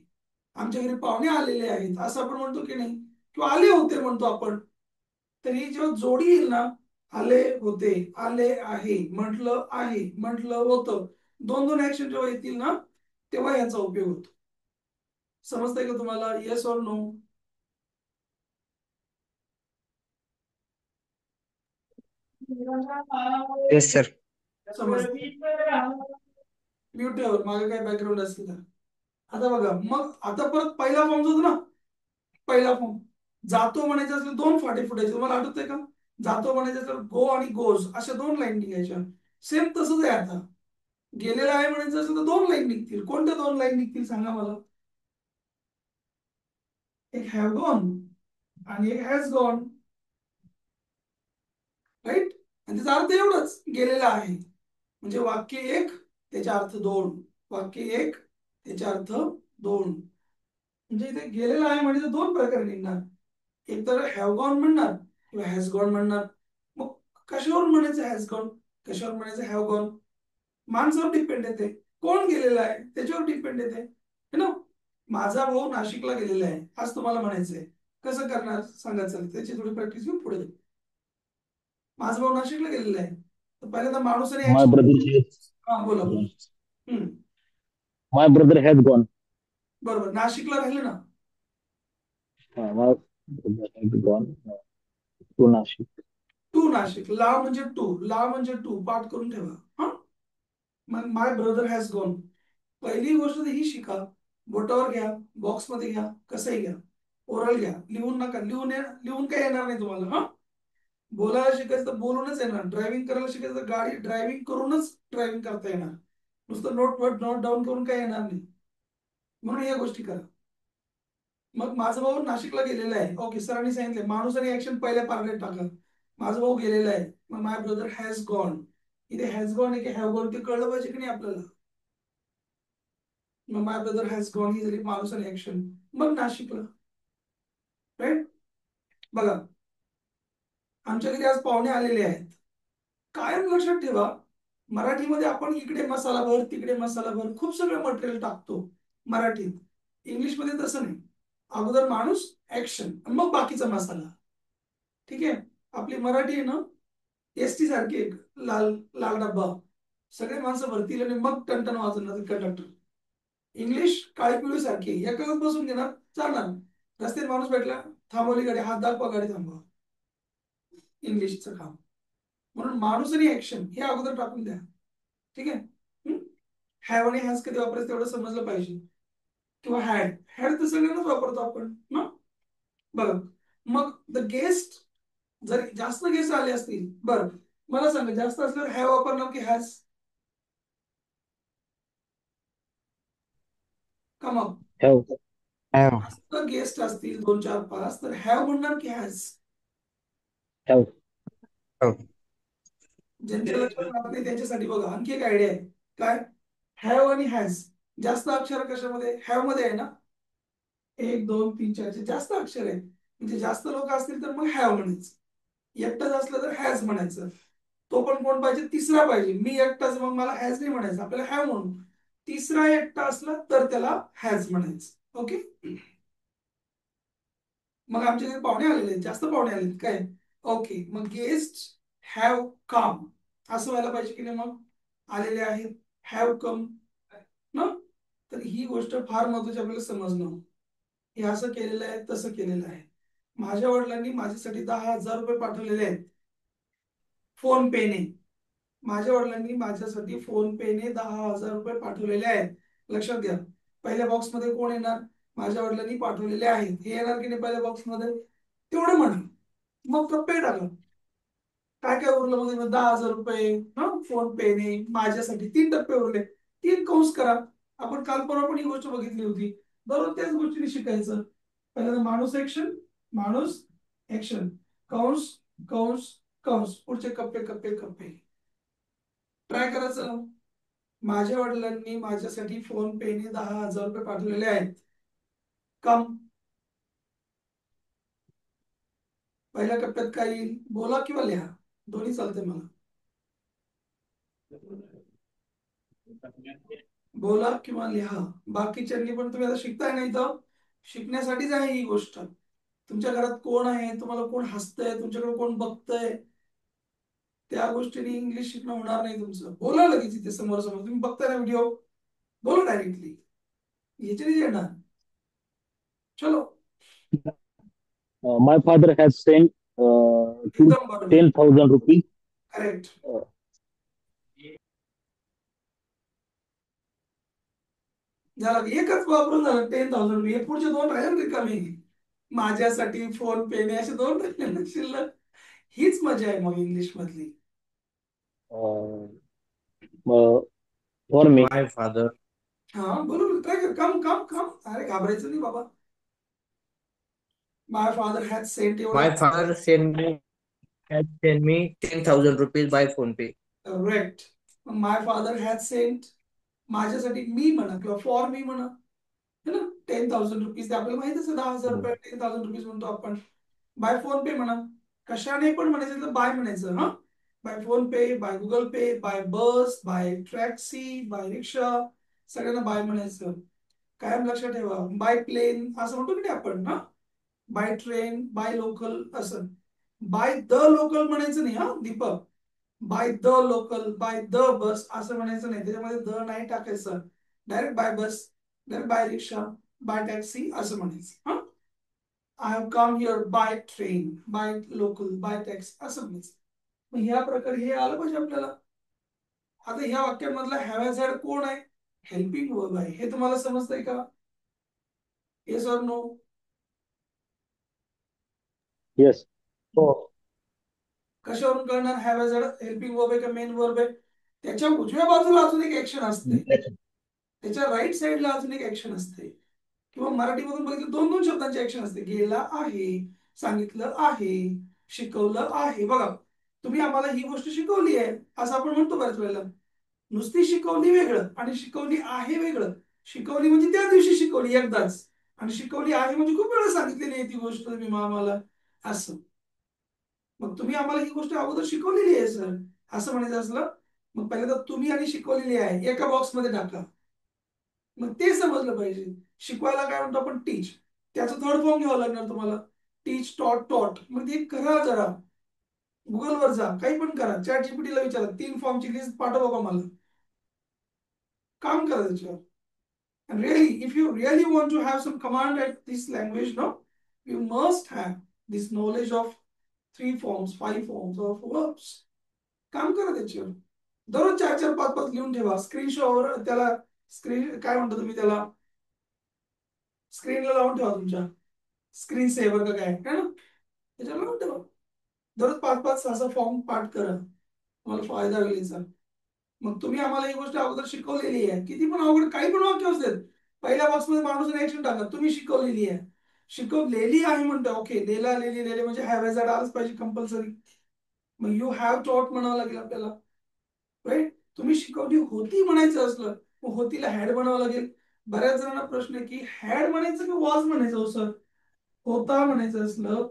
आमच्या घरी पाहुणे आलेले आहेत असं आपण म्हणतो की नाही? किंवा आले होते म्हणतो आपण. तर ही जेव्हा जोडी येईल ना, आले होते, आले आहे, म्हटलं आहे, म्हटलं होतं, दोन दोन ऍक्शन जेव्हा येतील ना, तेव्हा याचा उपयोग होतो. समजतंय का तुम्हाला? Yes or no? Yes sir. समजतं. म्यूट ठेव, मागे काय बॅकग्राऊंड असेल तर. आता बघा, मग आता परत पहिला फॉर्म होतो ना, पहिला फॉर्म. जातो म्हणायचं असलं दोन फाटे फुटायचे, तुम्हाला आठवतंय का? जातो म्हणायचं तर गो आणि गोज अशा दोन लाईन निघायच्या. सेम तसंच आहे आता. गेलेला आहे म्हणायचं असेल तर दोन लाईन निघतील. कोणत्या दोन लाईन निघतील सांगा मला? एक हॅव गॉन आणि एक हॅज गॉन, राईट? आणि त्याचा अर्थ एवढाच, गेलेला आहे. म्हणजे वाक्य एक, त्याचा अर्थ दोन. वाक्य एक, त्याचा अर्थ दोन. म्हणजे इथे गेलेला आहे म्हणजे दोन प्रकारे निघणार. एक तर हॅव गॉन म्हणणार किंवा हॅज गॉन म्हणणार. मग कशावर म्हणायचं हॅज गॉन, कशावर म्हणायचं हॅव गॉन? माणसावर डिपेंड येते. कोण गेलेला आहे त्याच्यावर डिपेंड येते, है ना. माझा भाऊ नाशिकला गेलेला आहे आज तुम्हाला म्हणायचंय, कसं करणार सांगा? चल त्याची थोडी प्रॅक्टिस घेऊन पुढे. माझा भाऊ नाशिकला गेलेला आहे, तर पहिल्यांदा माणूस आणि My ऍक्शन. brother has हा बोला बोला. gone. हम्म. My brother has gone. बरोबर, नाशिकला राहिले ना. My brother has gone to Nashik. To Nashik, ला म्हणजे टू, ला म्हणजे टू, पाठ करून ठेवा. हा, मग माय ब्रदर हॅज गॉन. पहिली गोष्ट तर ही शिका, बोटावर घ्या, बॉक्स मध्ये घ्या, कसंही घ्या, ओरल घ्या, लिहून नका. लिहून काही येणार नाही तुम्हाला. हा, बोलायला शिकायचं तर बोलूनच येणार. ड्रायव्हिंग करायला शिकायचं तर गाडी ड्रायव्हिंग करूनच ड्रायव्हिंग करता येणार. नुसतं नोट डाऊन करून काही येणार नाही. म्हणून या गोष्टी करा. मग माझा भाऊ नाशिकला गेलेला आहे, ओके, सरांनी सांगितले माणूस आणि ऍक्शन पहिल्या पार्लेट टाका. माझा भाऊ गेलेला आहे, मग माय ब्रदर हॅज गॉन. इथे हॅज गॉन आहे की हॅव गॉन ते कळलं पाहिजे की नाही आपल्याला? मग माय ब्रदर हॅज गॉन ही झाली माणूस आणि ऍक्शन. मग नाशिकला, राईट? बघा, आमच्या घरी आज पाहुणे आलेले आहेत. कायम लक्षात ठेवा, मराठीमध्ये आपण इकडे मसाला भर, तिकडे मसाला भर, खूप सगळं मटेरियल टाकतो मराठीत. इंग्लिशमध्ये तसं नाही. अगोदर माणूस, ऍक्शन, मग बाकीचा मसाला. ठीक आहे? आपली मराठी आहे ना, एसटी सारखी एक लाल लाल डब्बा, सगळे माणसं भरतील आणि मग टनटन वाजवणार कंडक्टर. इंग्लिश काळी पिवळी सारखी, एकाच बसून घेणार, चालणार. रस्त्यात माणूस भेटला, थांबवली गाडी, हात दाखवा, गाडी थांबवा. इंग्लिशचं काम. म्हणून माणूस आणि ऍक्शन हे अगोदर टाकून द्या. ठीक आहे? हॅव आणि हॅज कधी वापरायचं तेवढं समजलं पाहिजे. किंवा हॅड, हॅड तर सगळ्यांनाच वापरतो आपण ना. बघा, मग द गेस्ट, जर जास्त गेस्ट आले असतील, बरं मला सांगा, जास्त असल्यावर हॅव वापरणार की हॅज? का मग Have. हॅव. जास्त गेस्ट असतील, दोन चार पाच, तर हॅव म्हणणार की हॅज? Have. ज्यांच्या लक्षात राहत नाही त्यांच्यासाठी बघा आणखी एक आयडिया आहे. काय? हॅव आणि हॅज, जास्त अक्षर कशामध्ये? हॅव मध्ये आहे ना. एक दोन तीन चार जास्त अक्षर आहेत, म्हणजे जास्त लोक असतील तर मग हॅव म्हणायचं. एकटाच असलं तर हॅज म्हणायचं. तो पण कोण पाहिजे? तिसरा पाहिजे. मी एकटाच, मग मला हॅज नाही म्हणायचं, आपल्याला हॅव म्हणून. तिसरा एकटा असला तर त्याला हॅज म्हणायचं. ओके? मग आमच्या घरी पाहुणे आलेले आहेत, जास्त पाहुणे आलेत काय? ओके, मग गेस्ट हॅव कम असं व्हायला पाहिजे की नाही? मग आलेले आहेत, हॅव कम ना. तर ही गोष्ट फार महत्वाची आपल्याला समजणं. हे असं केलेलं आहे, तसं केलेलं आहे. माझ्या वडिलांनी माझ्यासाठी 10,000 रुपये पाठवलेले आहेत फोन पेने. माझ्या वडिलांनी माझ्यासाठी फोन पेने 10,000 रुपये पाठवलेले आहेत. लक्षात घ्या. पहिल्या बॉक्समध्ये कोण येणार? माझ्या वडिलांनी पाठवलेले आहेत, हे येणार की नाही पहिल्या बॉक्समध्ये, तेवढं म्हणा. मग कप्पे टाका. काय काय उरलं मध्ये, 10,000 रुपये फोन पेने माझ्यासाठी, 3 टप्पे उरले, 3 कंस करा. आपण काल परवा पण ही गोष्ट बघितली होती. दररोज त्याच गोष्टीने शिकायचं. पहिल्यांदा माणूस ऍक्शन, माणूस ऍक्शन, कंस कंस कंस, पुढचे कप्पे कप्पे कप्पे. ट्राय करायचं. माझ्या वडिलांनी माझ्यासाठी फोन पेने 10,000 रुपये पाठवलेले आहेत. कम. पहिल्या कप्प्यात काय येईल, बोला किंवा लिहा, दोन्ही चालते मला. बोला किंवा लिहा. बाकीच्यांनी पण, तुम्ही आता शिकताय ना इथं, शिकण्यासाठीच आहे ही गोष्ट. तुमच्या घरात कोण आहे, तुम्हाला कोण हसतंय, तुमच्याकडे कोण बघतंय, त्या गोष्टीने इंग्लिश शिकणं होणार नाही तुमचं. बोला लगेच इथे समोर समोर, तुम्ही बघताय ना व्हिडिओ, बोला डायरेक्टली, याच्याने येणार. चलो. My father has sent to एकदम बरोबर. 10,000 rupees. करेक्ट. झालं, एकच वापरून झालं 10,000 रुपये. हे पुढचे 2 राहिले रिकामे. माझ्यासाठी फोन पेने असे 2 राहिले ना शिल्लक. हीच मजा आहे मग इंग्लिश मधली. Uh, for me, My father. हा बरोबर, ट्राय कर. कम कम कम, अरे घाबरायचं नाही बाबा. माय फादर हॅज सेंट, एवढं. My father sent me 10,000 rupees by phone pay. Correct. My father has sent, माझ्यासाठी मी म्हणा किंवा फॉर मी म्हणा, है ना. 10,000 रुपीज, ते आपल्याला माहितच आहे, 10,000 रुपये 10,000 रुपीज म्हणतो आपण. बाय फोन पे म्हणा, कशाने पण म्हणायचं तर बाय म्हणायचं. बाय फोन पे, बाय गुगल पे, बाय बस, बाय टॅक्सी, बाय रिक्षा, सगळ्यांना बाय म्हणायचं. कायम लक्षात ठेवा. बाय प्लेन असं म्हणतो की नाही आपण, बाय ट्रेन, बाय लोकल असं. बाय द लोकल म्हणायचं नाही Deepak. By the local, by the bus असं म्हणायचं नाही, त्याच्यामध्ये द नाही टाकायचं. Direct by bus, direct by rickshaw, by taxi असं म्हणायचं. I have come here by train, by local, by taxi असं म्हणायचं. मग ह्या प्रकारे हे आलं पाहिजे आपल्याला. आता ह्या वाक्यामधला हॅव हॅज हॅड कोण आहे, हेल्पिंग वर्ब आहे. हे तुम्हाला समजतंय का? Yes or no? yes. कशावरून कळणार have has had helping verb आहे का मेन वर्ब आहे? त्याच्या उजव्या बाजूला अजून एक ऍक्शन असते, त्याच्या राईट साईडला अजून एक ऍक्शन असते. किंवा मराठीमधून बघितलं 2-2 शब्दांची ऍक्शन असते. गेला आहे, सांगितलं आहे, शिकवलं आहे. बघा, तुम्ही आम्हाला ही गोष्ट शिकवली आहे असं आपण म्हणतो बऱ्याच वेळेला. नुसती शिकवली वेगळं आणि शिकवली आहे वेगळं. शिकवली म्हणजे त्या दिवशी शिकवली एकदाच, आणि शिकवली आहे म्हणजे खूप वेळा सांगितलेली आहे ती गोष्ट तुम्ही आम्हाला असं. मग तुम्ही आम्हाला ही गोष्ट अगोदर शिकवलेली आहे सर असं म्हणायचं असलं, मग पहिल्यांदा तुम्ही आणि शिकवलेली आहे एका बॉक्समध्ये टाका. मग ते समजलं पाहिजे. शिकवायला काय म्हणतो आपण, टीच. त्याचं थर्ड फॉर्म घ्यावं लागणार तुम्हाला, टीच, टॉट, टॉट. मग ते करा जरा, गुगलवर जा, काही पण करा, चॅट जीपीटीला विचारा, 3 फॉर्मची लिस्ट पाठवा बाबा मला, काम करा त्याच्यावर. And really, if you really want to have some command at this language, no, you must have this knowledge of 3 forms, 5 forms of verbs. काम करा त्याच्यावर. दररोज 4-4, 5-5 लिहून ठेवा. स्क्रीनशॉट, त्याला स्क्रीन काय म्हणतो तुम्ही त्याला, स्क्रीनला लावून ठेवा, तुमच्या स्क्रीन सेव्हर का काय है ना, त्याच्यावर लावून ठेवा. दररोज 5-5-6 फॉर्म पाठ करा, तुम्हाला फायदा होईल याचा. मग तुम्ही आम्हाला ही गोष्ट अगोदर शिकवलेली आहे, किती पण अवघड काही पण वाक्य असतात, पहिल्या बॉक्समध्ये माणूस ऍक्शन टाका, तुम्ही शिकवलेली आहे. शिकवलेली आहे म्हणतो, ओके, लेला लेली लेले म्हणजे हॅव हॅज हॅड आलंच पाहिजे कंपल्सरी. मग यू हॅव टॉट म्हणावं लागेल आपल्याला, राईट. तुम्ही शिकवली होती म्हणायचं असलं, मग होतीला हॅड म्हणावं लागेल. बऱ्याच जणांना प्रश्न आहे की हॅड म्हणायचं की वॉज म्हणायचं. हो सर, होता म्हणायचं असलं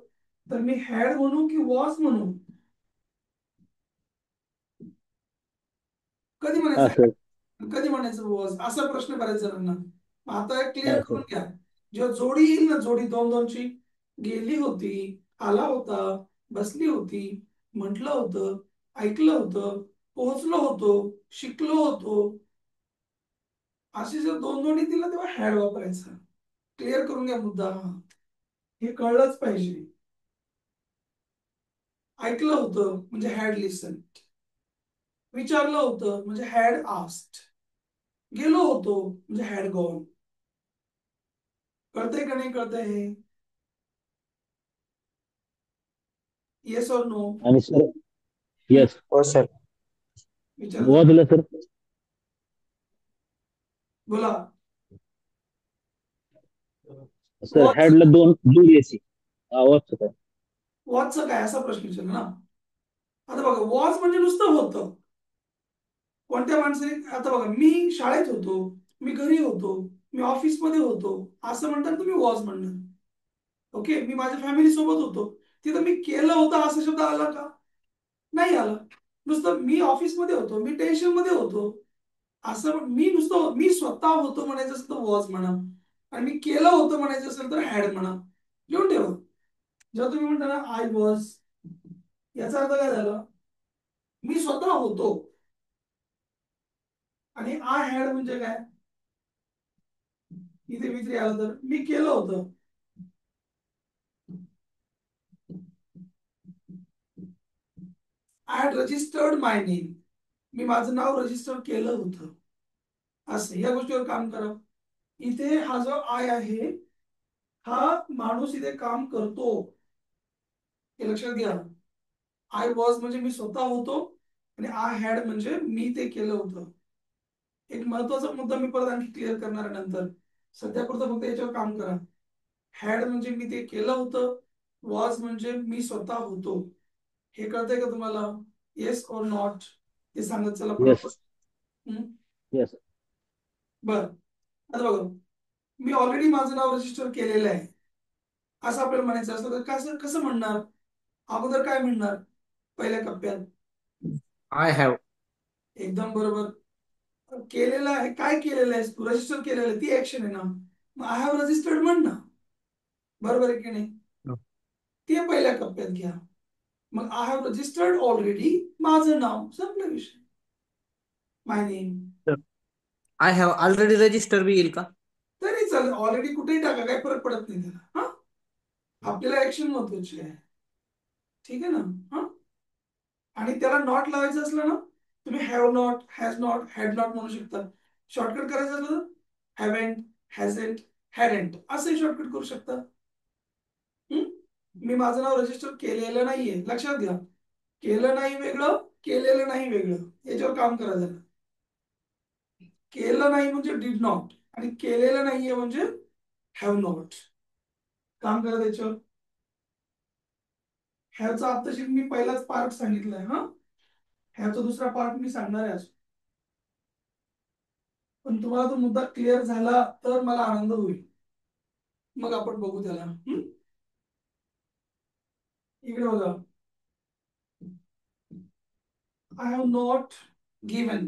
तर मी हॅड म्हणू की वॉज म्हणू, कधी म्हणायचं Sir. कधी म्हणायचं वॉज, असा प्रश्न बऱ्याच जणांना. आता क्लिअर Sir. करून घ्या. जेव्हा जोडी येईल ना, जोडी 2-2ची, गेली होती, आला होता, बसली होती, म्हटलं होतं, ऐकलं होतं, पोहोचलो होतो, शिकलो होतो, अशी जर 2-2 येतील ना, तेव्हा हॅड वापरायचा. क्लिअर करून घ्या मुद्दा हा, हे कळलंच पाहिजे. ऐकलं होतं म्हणजे हॅड लिसन, विचारलं होतं म्हणजे हॅड आस्क्ड, गेलो होतो म्हणजे हॅड गॉन. कळतंय का नाही कळतंय हे? Yes or no? आणि सर येस हो सर. विचार गोवा दिला सर. बोला. सर वॉच हॅडला दोन दोन एसी. वॉच काय? वॉचचं काय असा प्रश्न विचारला ना. आता बघा वॉच म्हणजे नुसतं होतं. कोणत्या माणसाने आता बघा मी शाळेत होतो, मी घरी होतो, मी ऑफिसमध्ये होतो, असं म्हणतात तुम्ही वॉच म्हणणार. ओके, मी माझ्या फॅमिली सोबत होतो, तिथं मी केलं होतं असा शब्द आला का? नाही आला. नुसतं मी ऑफिसमध्ये होतो, मी टेन्शन मध्ये होतो, असं मी नुसतं मी स्वतः होतो म्हणायचं असेल तर वॉज म्हणा, आणि मी केलं होतं म्हणायचं असेल तर हॅड म्हणा. लिहून ठेवा. जेव्हा तुम्ही म्हणता ना आय वॉज, याचा अर्थ काय झाला? मी स्वतः होतो. आणि आय हॅड म्हणजे काय? इथे विचार आलं तर मी केलं होतं. I had registered my name. मी माझं नाव रजिस्टर केलं होतं. असं या गोष्टीवर काम करा. इथे हा जो आय आहे हा माणूस इथे काम करतो, हे लक्षात घ्या. आय वॉज म्हणजे मी स्वतः होतो, आणि आय हॅड म्हणजे मी ते केलं होतं. एक महत्वाचा मुद्दा मी परत आणखी क्लिअर करणार आहे नंतर. सध्या पुरतं फक्त याच्यावर काम करा. हॅड म्हणजे मी ते केलं होतं, वॉज म्हणजे मी स्वतः होतो. हे कळतंय का तुम्हाला? येस और नॉट ते सांगत चला येस पटापट. येस. बर, आता बघा मी ऑलरेडी माझं नाव रजिस्टर केलेलं आहे असं आपल्याला म्हणायचं असतं तर कसं कसं म्हणणार? अगोदर काय म्हणणार पहिल्या कप्प्यात? I have. एकदम बरोबर. केलेलं आहे, काय केलेलं आहे तू? रजिस्टर केलेलं आहे, ती ऍक्शन आहे ना. मग आय हॅव रजिस्टर्ड म्हण ना. बरोबर आहे की नाही? ते पहिल्या कप्प्यात घ्या. मग आय हॅव रजिस्टर्ड ऑलरेडी माझं नाव, संपला विषय. My name. I have already register be येईल का? तरी चालेल, ऑलरेडी कुठेही टाका, काही फरक पडत नाही त्याला. हा, आपल्याला ऍक्शन महत्वाची आहे. ठीक आहे ना? हा, आणि त्याला नॉट लावायचं असलं ना, तुम्ही have not, has not, had not म्हणू शकता. शॉर्टकट करायचं असलं तर हॅवेंट, हॅझेंट, हॅडंट असंही शॉर्टकट करू शकता. मी माझं नाव रजिस्टर केलेलं नाहीये, लक्षात घ्या. केलं नाही वेगळं, केलेलं नाही वेगळं. याच्यावर काम करा जरा. केलं नाही म्हणजे डिड नॉट, आणि केलेलं नाहीये म्हणजे हॅव नॉट. काम करा त्याच्यावर. ह्याचा आत्ताशी मी पहिलाच पार्ट सांगितलाय. हा, ह्याचा दुसरा पार्ट मी सांगणार आहे आज. पण तुम्हाला तो मुद्दा क्लिअर झाला तर मला आनंद होईल. मग आपण बघू त्याला. इकडे बघा. आय हॅव नॉट गिवन,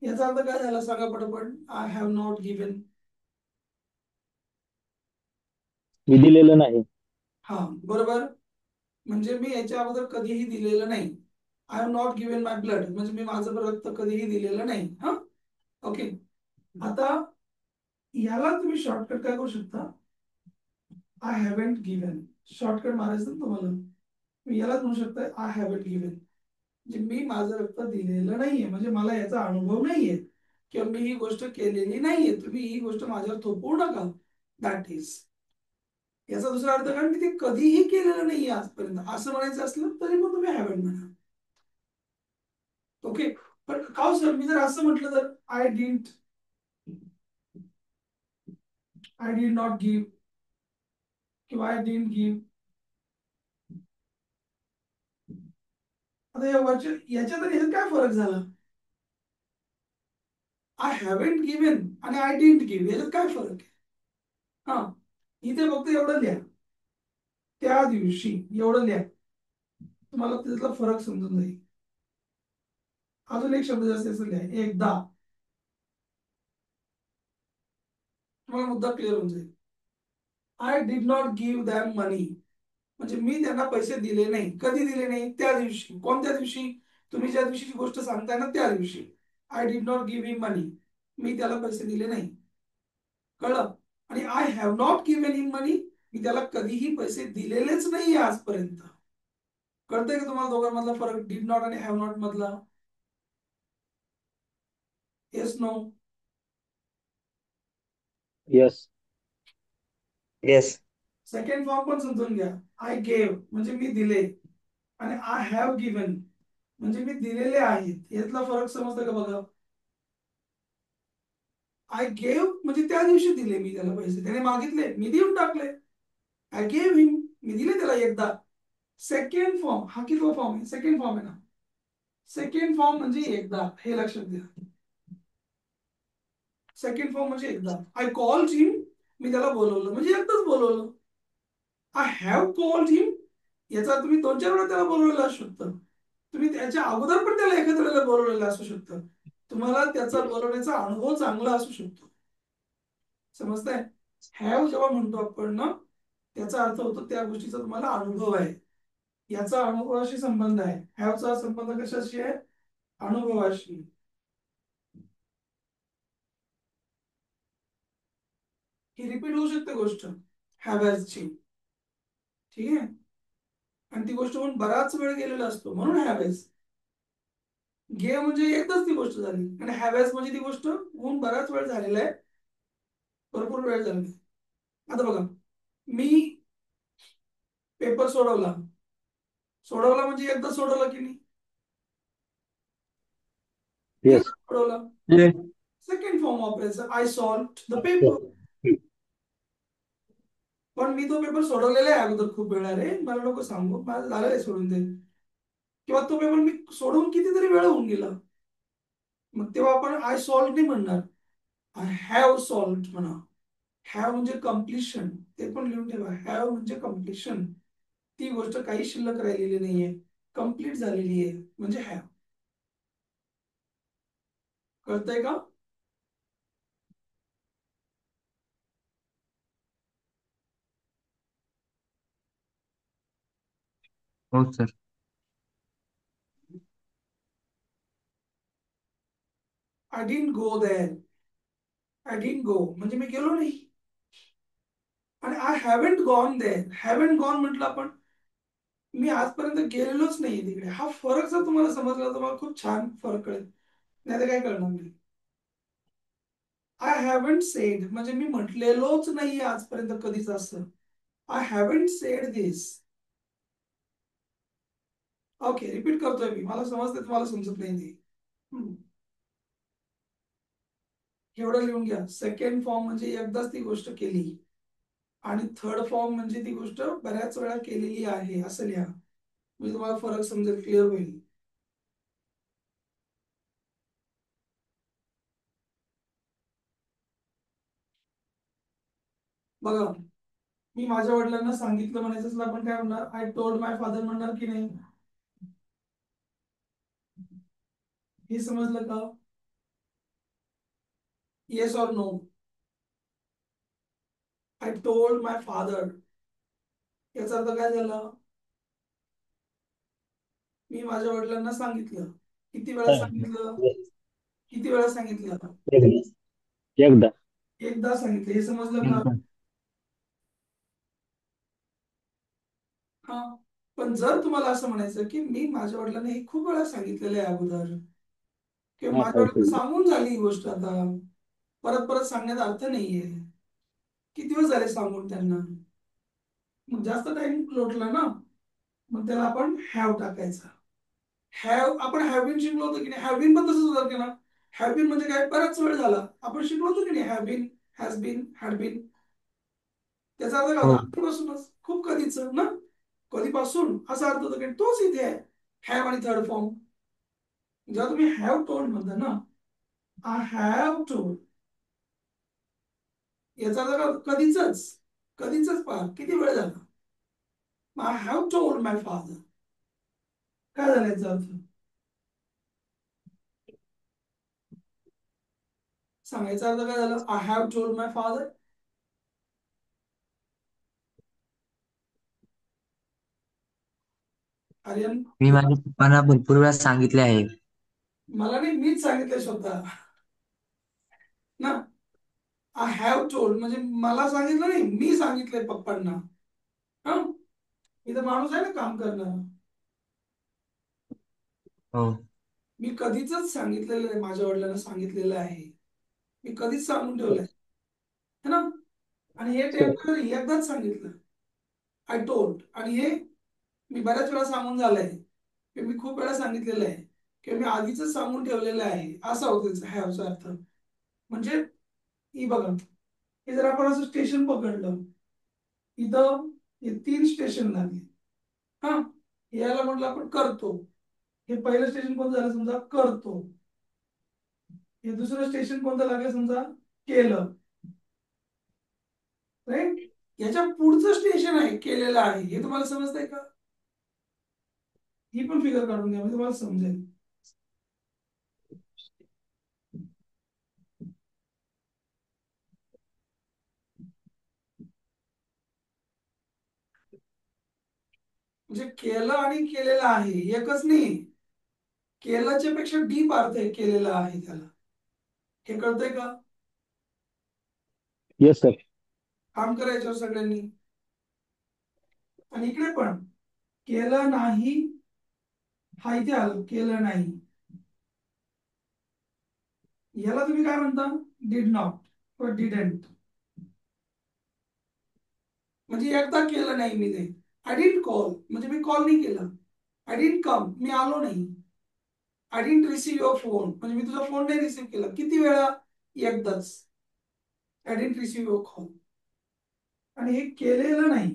याचा अर्थ काय झाला सांगा पटपट. I have not given. मी दिलेलं नाही. हा, बरोबर. म्हणजे मी याच्या अगोदर कधीही दिलेलं नाही. I have not given my blood म्हणजे मी माझं रक्त कधीही दिलेलं नाही. हा, ओके. आता याला तुम्ही शॉर्टकट काय करू शकता? I haven't given. शॉर्टकट मारायचं ना तुम्हाला, मी यालाच म्हणू शकता आय हॅवंट गिवन. म्हणजे मी माझं रक्त दिलेलं नाहीये, म्हणजे मला याचा अनुभव नाहीये, किंवा मी ही गोष्ट केलेली नाहीये. तुम्ही ही गोष्ट माझ्यावर थोपवू नका. That is. याचा दुसरा अर्थ काय? मी ते कधीही केलेलं नाहीये आजपर्यंत असं म्हणायचं असलं तरी पण तुम्ही हॅवंट म्हणा. ओके. पण का सर मी जर असं म्हटलं तर आय डिड नॉट गिव्ह किंवा आय डिडंट गिव्ह. आता याच्यात आणि ह्याच्यात काय फरक झाला? आय हॅवंट गिव्हन आणि आय डिडंट गिव्ह याच्यात काय फरक आहे? हा, इथे फक्त एवढं लिहा, त्या दिवशी एवढं लिहा, तुम्हाला त्यातला फरक समजून जाईल. अजून एक शब्द जास्त असं लिहा, एकदा, तुम्हाला मुद्दा क्लिअर होऊन जाईल. I did not give them money म्हणजे मी त्यांना पैसे दिले नाही. कधी दिले नाही? त्या दिवशी. कोणत्या दिवशी? तुम्ही ज्या दिवशीची गोष्ट सांगताय ना त्या दिवशी. आय डिड नॉट गिव्ह हिम मनी, मी त्याला पैसे दिले नाही. कळलं? आणि आय हॅव नॉट गिव्हन हिम मनी, मी त्याला कधीही पैसे दिलेलेच नाही आजपर्यंत. कळतंय का तुम्हाला दोघांमधला फरक? डिड नॉट आणि हॅव नॉट मधला? Yes no? Yes. Yes. Second form पण समजून घ्या. आय गेव म्हणजे मी दिले, आणि आय हॅव गिव्हन म्हणजे मी दिलेले आहेत. यातला फरक समजतं का बघा. आय गेव म्हणजे त्या दिवशी दिले मी त्याला पैसे, त्याने मागितले मी देऊन टाकले. आय गेव हिम, मी दिले त्याला एकदा. सेकंड फॉर्म हा कितवा फॉर्म आहे? सेकंड फॉर्म आहे ना. सेकंड फॉर्म म्हणजे एकदा, हे लक्षात घ्या. सेकंड फॉर्म म्हणजे एकदा. आय कॉल्ड हिम, मी त्याला बोलवलं म्हणजे एकदाच बोलवलं. आय हॅव कॉल्ड हिम, याचा तुम्ही 2-4 वेळा त्याला बोलवलेलं असू शकतं. तुम्ही त्याच्या अगोदर पण त्याला एखाद्या वेळेला बोलवलेलं असू शकतं. तुम्हाला त्याचा येस. बोलवण्याचा अनुभव चांगला असू शकतो. समजतंय? हॅव जेव्हा म्हणतो आपण ना, त्याचा अर्थ होतो त्या गोष्टीचा तुम्हाला अनुभव आहे. याचा अनुभवाशी संबंध आहे. हॅवचा संबंध कशाशी आहे? अनुभवाशी. ही रिपीट होऊ शकते गोष्ट हॅव्हची. ठीक आहे, आणि ती गोष्ट म्हणून बराच वेळ गेलेला असतो म्हणून हॅवेज. घे म्हणजे एकदाच ती गोष्ट झाली, आणि हॅवेज म्हणजे ती गोष्ट होऊन बराच वेळ झालेला आहे, भरपूर वेळ झालेला आहे. आता बघा, मी पेपर सोडवला. सोडवला म्हणजे एकदा सोडवला की नाही? येस. एकदा सोडवला. Yes. सेकंड फॉर्म वापरायचा, I solved the paper. Yes. पण मी तो पेपर सोडवलेला आहे अगोदर खूप वेळा रे, मला नको सांगू, माझं झालेलं आहे सोडून दे. किंवा तो पेपर मी सोडवून कितीतरी वेळा होऊन गेला, मग तेव्हा आपण आय सॉल्व्ड नाही म्हणणार, आय हॅव सॉल्व्ड म्हणा. हॅव म्हणजे कम्प्लिशन, ते पण लिहून ठेवा. हॅव म्हणजे कम्प्लिशन, ती गोष्ट काही शिल्लक राहिलेली नाहीये, कम्प्लीट झालेली आहे म्हणजे हॅव. कळतंय का? Oh, sir. I didn't go there. I didn't go म्हणजे मी गेलो नाही, आणि I haven't gone there. Haven't gone म्हटलं आपण, मी आजपर्यंत गेलेलोच नाहीये तिकडे. हा फरक जर तुम्हाला समजला तर मला खूप छान फरक कळेल, नाही तर काय कळणार नाही. आय हॅवंट सेड म्हणजे मी म्हटलेलोच नाहीये आजपर्यंत कधीच असं. I haven't sed this. Okay, repeat करतोय मी, मला समजते तुम्हाला समजत नाही ते. एवढं लिहून घ्या. सेकंड फॉर्म म्हणजे एकदाच ती गोष्ट केली, आणि थर्ड फॉर्म म्हणजे ती गोष्ट बऱ्याच वेळा केलेली आहे असं लिहा, म्हणजे तुम्हाला फरक समजेल, क्लिअर होईल. बघा, मी माझ्या वडिलांना सांगितलं म्हणायचं असेल आपण काय म्हणणार? आय टोल्ड माय फादर म्हणणार की नाही? हे समजलं का? Yes or no? I told my father याचा अर्थ काय झाला? मी माझ्या वडिलांना सांगितलं. किती वेळा सांगितलं? येस. किती वेळा सांगितलं? एकदा. एकदा. एकदा सांगितलं. हे समजलं का? Yes. हा, पण जर तुम्हाला असं म्हणायचं की मी माझ्या वडिलांना हे खूप वेळा सांगितलेलं आहे अगोदर, किंवा हा, माझ्या वडिलांना कळतं. सांगून झाली ही गोष्ट, आता परत परत सांगण्यात अर्थ नाहीये. किती दिवस झाले सांगून त्यांना, मग जास्त टाइम लोटला ना, मग त्याला आपण हॅव टाकायचा. हॅव आपण हॅव बीन शिकलो होतो की नाही? हॅव बीन पण तसंच होतं की ना. हॅव बीन म्हणजे काय? बराच वेळ झाला आपण शिकलो होतो की नाही? Have been, has been, had been. त्याचा अर्थ काय होता? Oh. आधीपासूनच, खूप कधीच ना, कधीपासून असा अर्थ होतो की तोच इथे आहे. हॅव आणि थर्ड फॉर्म. जेव्हा तुम्ही हॅव टोल्ड म्हणता ना, आय हॅव टोल्ड, याचा अर्थ कधीच, कधीच पहा किती वेळ झाला. I have told my father, काय झालं याचा अर्थ? सांगायचा अर्थ काय झाला? I have told my father. Aryan, मी माझ्या पप्पांना भरपूर वेळा सांगितले आहे. मला नाही, मीच सांगितलं स्वतः ना. आय हॅव टोल्ड म्हणजे मला सांगितलं नाही, मी सांगितलंय पप्पांना. हा, इथं माणूस आहे ना काम करणारा. हो. मी कधीच सांगितलेलं आहे, माझ्या वडिलांना सांगितलेलं आहे, मी कधीच सांगून ठेवलंय. है ना. आणि हे टेम्पररी एकदाच सांगितलं आय टोल्ड. आणि हे मी बऱ्याच वेळा सांगून झालंय, की मी खूप वेळा सांगितलेलं आहे की मी आधीच सांगून ठेवलेलं आहे, असा होतो त्याचा हॅवचा अर्थ. म्हणजे ही बघा, हे जर आपण असं स्टेशन पकडलं, इथं हे 3 स्टेशन लागले. हा, याला म्हटलं आपण करतो. हे पहिलं स्टेशन कोणतं झालं समजा, करतो. हे दुसरं स्टेशन कोणतं लागलं समजा, केलं. राईट. याच्या पुढचं स्टेशन आहे केलेलं आहे, हे तुम्हाला समजतंय का? ही पण फिगर काढून घ्या म्हणजे तुम्हाला समजेल. म्हणजे केलं आणि केलेलं आहे एकच नाही. केल्याच्या पेक्षा डीप अर्थ आहे केलेलं आहे त्याला. हे कळतंय का? Yes sir. काम करायचं सगळ्यांनी. आणि इकडे पण केलं नाही, हा इथे आलं केलं नाही. याला तुम्ही काय म्हणता, डिड नॉट किंवा डिडंट. म्हणजे एकदा केलं नाही मी ते. आय डिडंट कॉल म्हणजे मी कॉल नाही केला. आय डिडंट कम मी आलो नाही. I didn't receive your phone म्हणजे मी तुझा फोन नाही रिसीव्ह केला. किती वेळा? एकदाच. I didn't receive your call. आणि हे केलेलं नाही,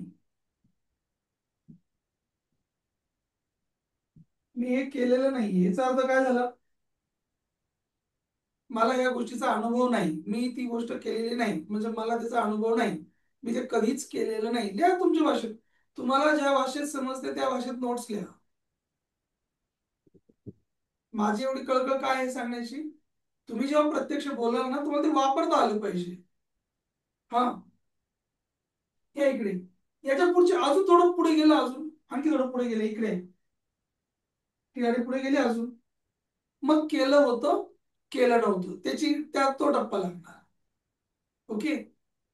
मी हे केलेलं नाही, याचा अर्थ काय झाला, मला या गोष्टीचा अनुभव नाही, मी ती गोष्ट केलेली नाही म्हणजे मला त्याचा अनुभव नाही, मी ते कधीच केलेलं नाही. लिहा तुमच्या भाषेत, तुम्हाला ज्या भाषेत समजते त्या भाषेत नोट्स लिहा. माझी एवढी कळकळ काय आहे सांगण्याची, तुम्ही जेव्हा प्रत्यक्ष बोलाल ना तुम्हाला ते वापरता आलं पाहिजे. हा, या इकडे, याच्या पुढचे अजून थोडं पुढे गेलं, अजून आणखी थोडं पुढे गेलं, इकडे ती गाडी पुढे गेली अजून. मग केलं होतं केलं नव्हतं, त्याची त्यात तो टप्पा लागणार. ओके.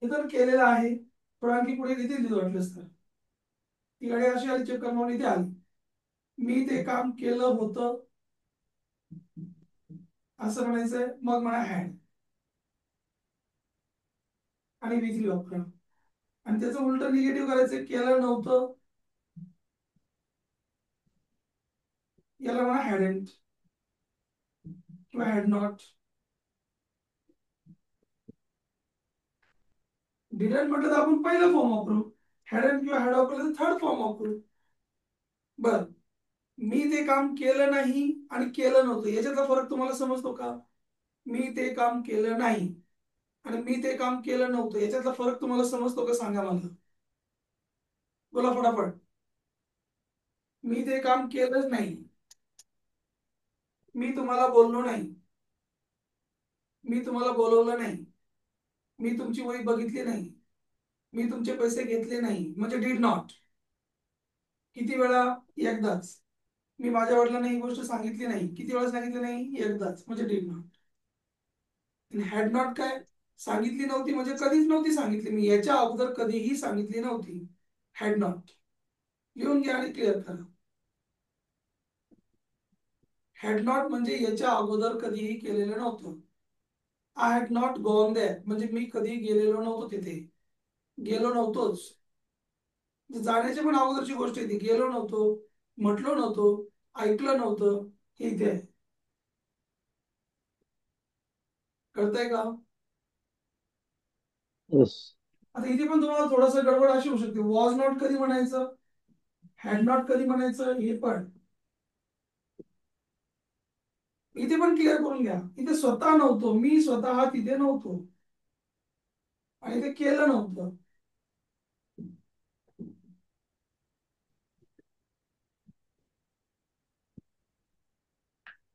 हे तर केलेलं आहे. थोडं आणखी पुढे किती दिलं वाटलंच तर, ती गाडी अशी आली चक्कर मारून इथे आली. मी ते काम केलं होतं असं म्हणायचंय. मग म्हणा हॅड आणि विजली वापरा. आणि त्याचं उलट निगेटिव्ह करायचं, केलं नव्हतं याला म्हणा हॅडंट किंवा हॅड नॉट. डिडंट म्हटलं तर आपण पहिला फॉर्म वापरू, हॅडंट किंवा हॅड वापरलं तर थर्ड फॉर्म वापरू. बर, मी ते काम केलं नाही आणि केलं नव्हतं याच्यातला फरक तुम्हाला समजतो का? मी ते काम केलं नाही आणि मी ते काम केलं नव्हतं याच्यातला फरक तुम्हाला समजतो का? सांगा मला, बोला फटाफट. मी ते काम केलंच नाही, मी तुम्हाला बोललो नाही, मी तुम्हाला बोलवलं नाही, मी तुमची वही बघितली नाही, मी तुमचे पैसे घेतले नाही म्हणजे डिड नॉट. किती वेळा? एकदाच. मी माझ्या वडिलांना ही गोष्ट सांगितली नाही, किती वेळा सांगितली नाही? एकदाच म्हणजे डिड नॉट. आणि हॅड नॉट काय? सांगितली नव्हती म्हणजे कधीच नव्हती सांगितली, मी याच्या अगोदर कधीही सांगितली नव्हती. हॅड नॉट लिहून घ्या आणि क्लिअर करा. हॅड नॉट म्हणजे याच्या अगोदर कधीही केलेलं नव्हतं. I had not gone there म्हणजे मी कधी गेलेलो नव्हतो तिथे, गेलो नव्हतोच. जाण्याच्या पण अगोदरची गोष्ट आहे ती, गेलो नव्हतो, म्हटलो नव्हतो, ऐकलं नव्हतं, हे इथे आहे. कळतंय का? यस. आता इथे पण तुम्हाला थोडस गडबड अशी होऊ शकते, वॉज नॉट कधी म्हणायचं, हॅड नॉट कधी म्हणायचं, हे पण इथे पण क्लिअर करून घ्या. इथे स्वतः नव्हतो, मी स्वतः तिथे नव्हतो आणि ते केलं नव्हतं.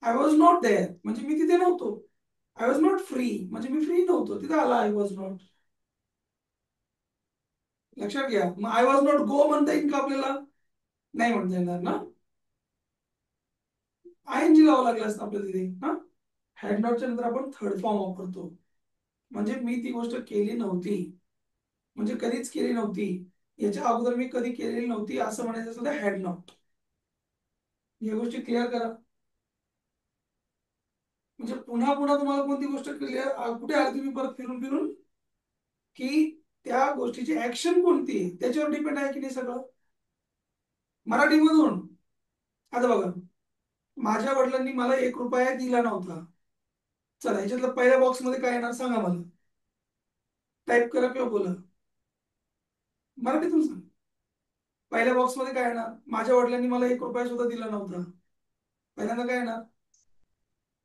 आय वॉज नॉट देअर म्हणजे मी तिथे नव्हतो. आय वॉज नॉट फ्री म्हणजे मी फ्री नव्हतो, तिथे आला आय वॉज नॉट. लक्षात घ्या. मग आय वॉज नॉट गो म्हणता येईल का आपल्याला? नाही म्हणता येणार ना, आय एन जी लावावं लागलं असतं आपल्याला तिथे. हा, हॅड नॉटच्या नंतर आपण थर्ड फॉर्म वापरतो म्हणजे मी ती गोष्ट केली नव्हती म्हणजे कधीच केली नव्हती, याच्या अगोदर मी कधी केलेली नव्हती असं म्हणायचं असेल तर हॅड नॉट. या गोष्टी क्लिअर करा. म्हणजे पुन्हा पुन्हा तुम्हाला कोणती गोष्ट क्लिअर, कुठे आली तुम्ही परत फिरून फिरून? की त्या गोष्टीची ऍक्शन कोणती आहे त्याच्यावर डिपेंड आहे की नाही सगळं. मराठीमधून आता बघा, माझ्या वडिलांनी मला 1 रुपया दिला नव्हता. चला ह्याच्यातलं पहिल्या बॉक्समध्ये काय येणार सांगा मला, टाईप करा किंवा बोला, मराठीतून सांगा. पहिल्या बॉक्समध्ये काय येणार, माझ्या वडिलांनी मला 1 रुपया सुद्धा दिला नव्हता. पहिल्यांदा काय येणार?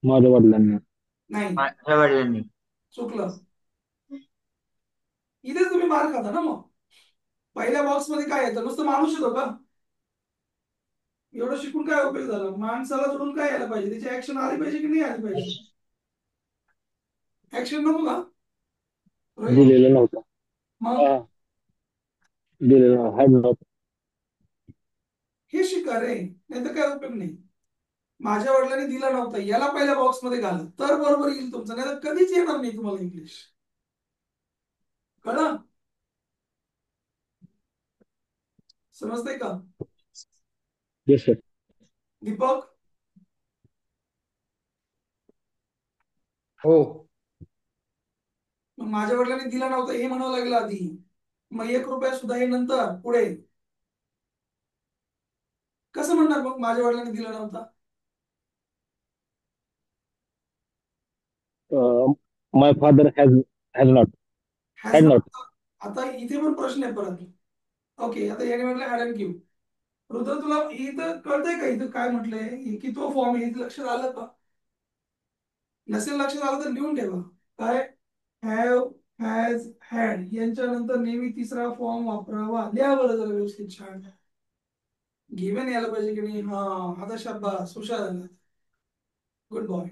माझ्या वडिलांनी. नाही, माझ्या वडिलांनी. चुकलं. इथेच तुम्ही मार खाता ना. मग पहिल्या बॉक्समध्ये काय येतं, नुसतं माणूस येतो का? एवढं शिकून काय उपयोग झाला, माणसाला जोडून काय यायला पाहिजे, त्याची ऍक्शन आली पाहिजे की नाही आली पाहिजे? ऍक्शन नको का रोहित? दिलेलं नव्हतं. मग हा, दिलेलं हॅड नॉट. हे शिका रे, नाही तर काय उपयोग नाही. माझ्या वडिलांनी दिला नव्हता याला पहिल्या बॉक्स मध्ये घाला तर बरोबर येईल तुमचं, नाही तर कधीच येणार नाही तुम्हाला इंग्लिश. कळलं? समजतंय का? Yes sir. दीपक, हो. मग माझ्या वडिलांनी दिला नव्हता हे म्हणावं लागलं आधी, मग 1 रुपया सुद्धा हे नंतर पुढे कसं म्हणणार मग माझ्या वडिलांनी दिला नव्हता? My father has not. Has had not. Not. आता इथे पण प्रश्न आहे परत. ओके, आता याने म्हटलं हॅड अँड गिव्ह. रुद्र तुला इथं कळतंय का इथं काय म्हटलंय, की तो फॉर्म हे लक्षात आलं का? नसेल लक्षात आलं तर लिहून ठेवा. काय? हॅव, हॅज, हॅड यांच्यानंतर नेहमी तिसरा फॉर्म वापरावा. लिहा बरं जरा व्यवस्थित छान. गिव्हन यायला पाहिजे की नाही? हा, आता शाबास, हुशार झाला, good boy.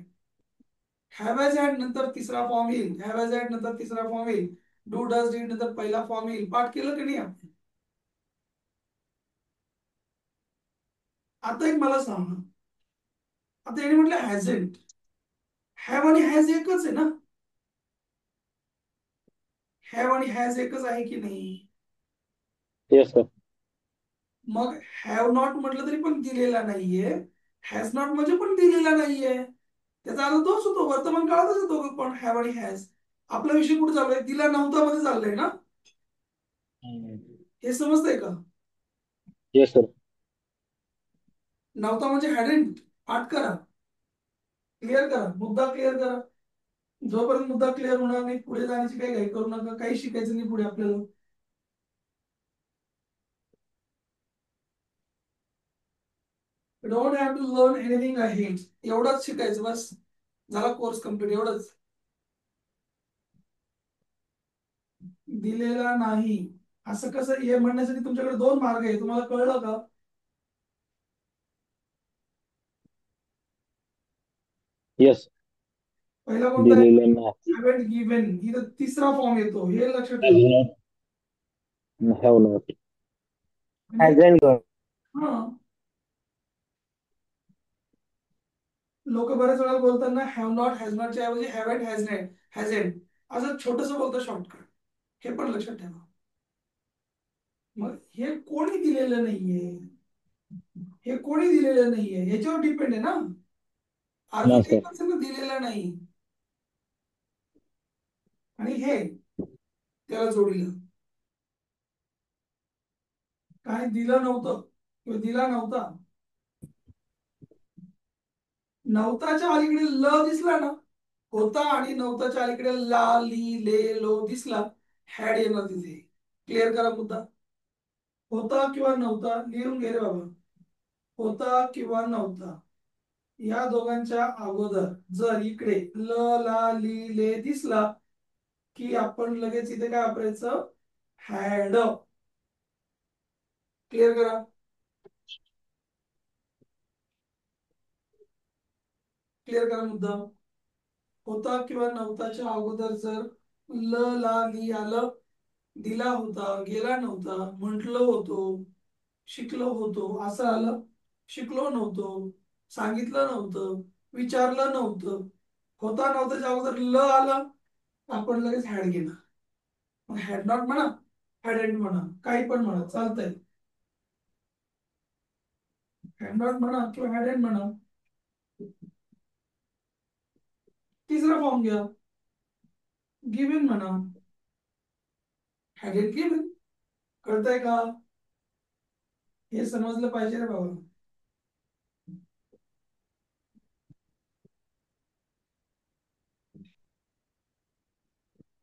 Have has had नंतर तिसरा फॉर्म येईल, हॅव हॅज हॅड नंतर तिसरा फॉर्म येईल, डू डज डीड नंतर पहिला फॉर्म येईल. पाठ केलं की नाही आपण? आता एक मला सांग, आता याने म्हटलं हॅझंट, हॅव आणि हॅज एकच आहे ना? हॅव आणि हॅज एकच आहे की नाही? Yes sir. मग हॅव नॉट म्हटलं तरी पण दिलेला नाहीये, हॅज नॉट म्हणजे पण दिलेला नाहीये. त्याचा अर्थ तोच होतो, वर्तमान काळातच येतो पण हॅव आणि हॅज. आपला विषय कुठे चाललाय, दिला नव्हता मध्ये चाललंय ना? हे समजतंय का? Yes sir. नव्हता म्हणजे हॅडंट. पाठ करा, क्लिअर करा, मुद्दा क्लिअर करा. जोपर्यंत मुद्दा क्लिअर होणार नाही पुढे जाण्याची काही घाई करू नका, काही शिकायचं नाही पुढे आपल्याला. Don't have to learn anything ahead. एवढंच शिकायचं बस, झाला कोर्स कम्प्लीट. एवढंच. दिलेला नाही असं कसं हे म्हणण्यासाठी तुमच्याकडे 2 मार्ग आहे, तुम्हाला कळलं का? येस. पहिला कोणता आहे? दिलेलं नाही. Haven't given. इथं तिसरा फॉर्म येतो, हे लक्षात हॅज ठेवा. नॉट. Have not. आणि हॅझंट. हा, लोक बऱ्याच वेळा बोलताना हॅव नॉट हॅज नॉटच्या ऐवजी हॅवंट हॅज नॉट हॅझंट असं छोटस बोलतं शॉर्टकट. हे पण लक्षात ठेवा. मग हे कोणी दिलेलं नाहीये, हे कोणी दिलेलं नाहीये ह्याच्यावर डिपेंड आहे ना. अर्थ ना ते सर. पण सगळं दिलेलं नाही, आणि हे त्याला जोडीला काय दिलं नव्हतं किंवा दिला नव्हता. नव्हताच्या अलीकडे ल दिसला ना, होता आणि नव्हताच्या अलीकडे ला ली ले लो दिसला, हॅड येणार तिथे. क्लिअर करा मुद्दा. होता किंवा नव्हता लिहून घे रे बाबा. होता किंवा नव्हता या दोघांच्या अगोदर जर इकडे ल ला ली ले दिसला की आपण लगेच इथे काय वापरायचं? हॅड. क्लिअर करा. क्लिअर करा मुद्दा. होता किंवा नव्हताच्या अगोदर जर ल ला ली आलं, दिला होता, गेला नव्हता, म्हटलं होतो, शिकलो होतो असं आलं, शिकलो नव्हतो, सांगितलं नव्हतं, विचारलं नव्हतं, होता नव्हताच्या अगोदर ल आलं, आपण लगेच हॅड घेणार. मग हॅड नॉट म्हणा, हॅडंट म्हणा, काही पण म्हणा चालतंय. हॅड नॉट म्हणा किंवा हॅडंट म्हणा. तिसरा फॉर्म घ्या, गिव्हन म्हणा. हॅडेंट गिवन. कळतंय का? हे समजलं पाहिजे रे बाबा.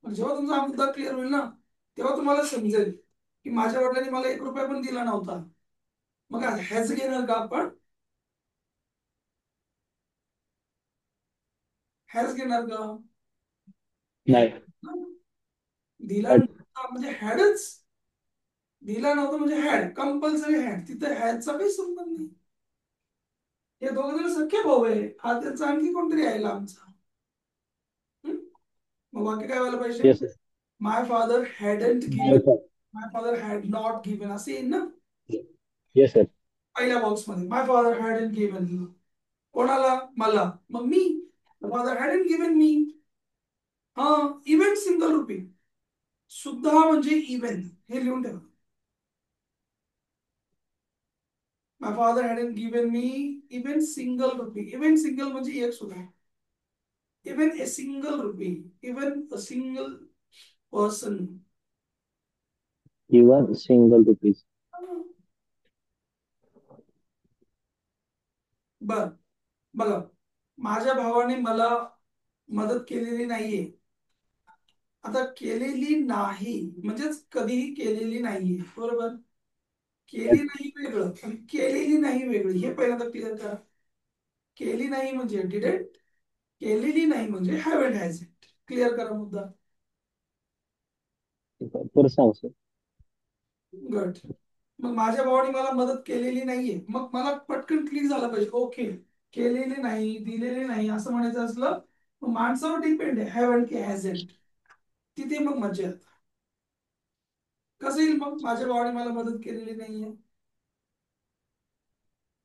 जेव्हा तुमचा हा मुद्दा क्लिअर होईल ना, तेव्हा तुम्हाला समजेल की माझ्या वडिलांनी मला 1 रुपया पण दिला नव्हता. मग हॅज घेणार का आपण? हॅज घेणार का? नाही. दिला हॅड. नव्हता म्हणजे हॅडच. दिला नव्हता म्हणजे हॅड, कंपल्सरी हॅड. तिथे हॅडचा काही संबंध नाही. हे दोघं जण सख्खे भाऊ आहे, हा त्यांचा आणखी कोणतरी आहे आमचा. मग वाक्य काय व्हायला पाहिजे? Yes sir. My father hadn't given, my father had not given, असे येईल ना येस सर. पहिल्या बॉक्स मध्ये. माय फादर हॅडंट गिवन. कोणाला? मला. मग मी, फादर हॅडंट गिवन मी. हा, इव्हेंट सिंगल रुपी सुद्धा म्हणजे इव्हेंट, हे लिहून ठेवा. My father hadn't given me even single rupee. Even single म्हणजे एक सुद्धा. Even a single rupee, even a single person. Even single rupees. बर, बघा, माझ्या भावाने मला मदत केलेली नाहीये. आता केलेली नाही म्हणजेच कधीही केलेली नाहीये, बरोबर? केली नाही वेगळं आणि केलेली नाही वेगळं, हे पहिल्यांदा क्लिअर करा. केली नाही म्हणजे डिडेंट, केलेली नाही म्हणजे हॅवंट हॅज इट. क्लिअर करा मुद्दा. परत सांग सर. गुड. मग माझ्या भावाने मला मदत केलेली नाहीये, मग मला पटकन क्लिक झालं पाहिजे. ओके, केलेली नाही, दिलेली नाही असं म्हणायचं असलं मग माणसावर डिपेंड आहे, हॅवंट की हॅझंट. तिथे मग मजा येते. कसं येईल मग माझ्या भावाने मला मदत केलेली नाहीये?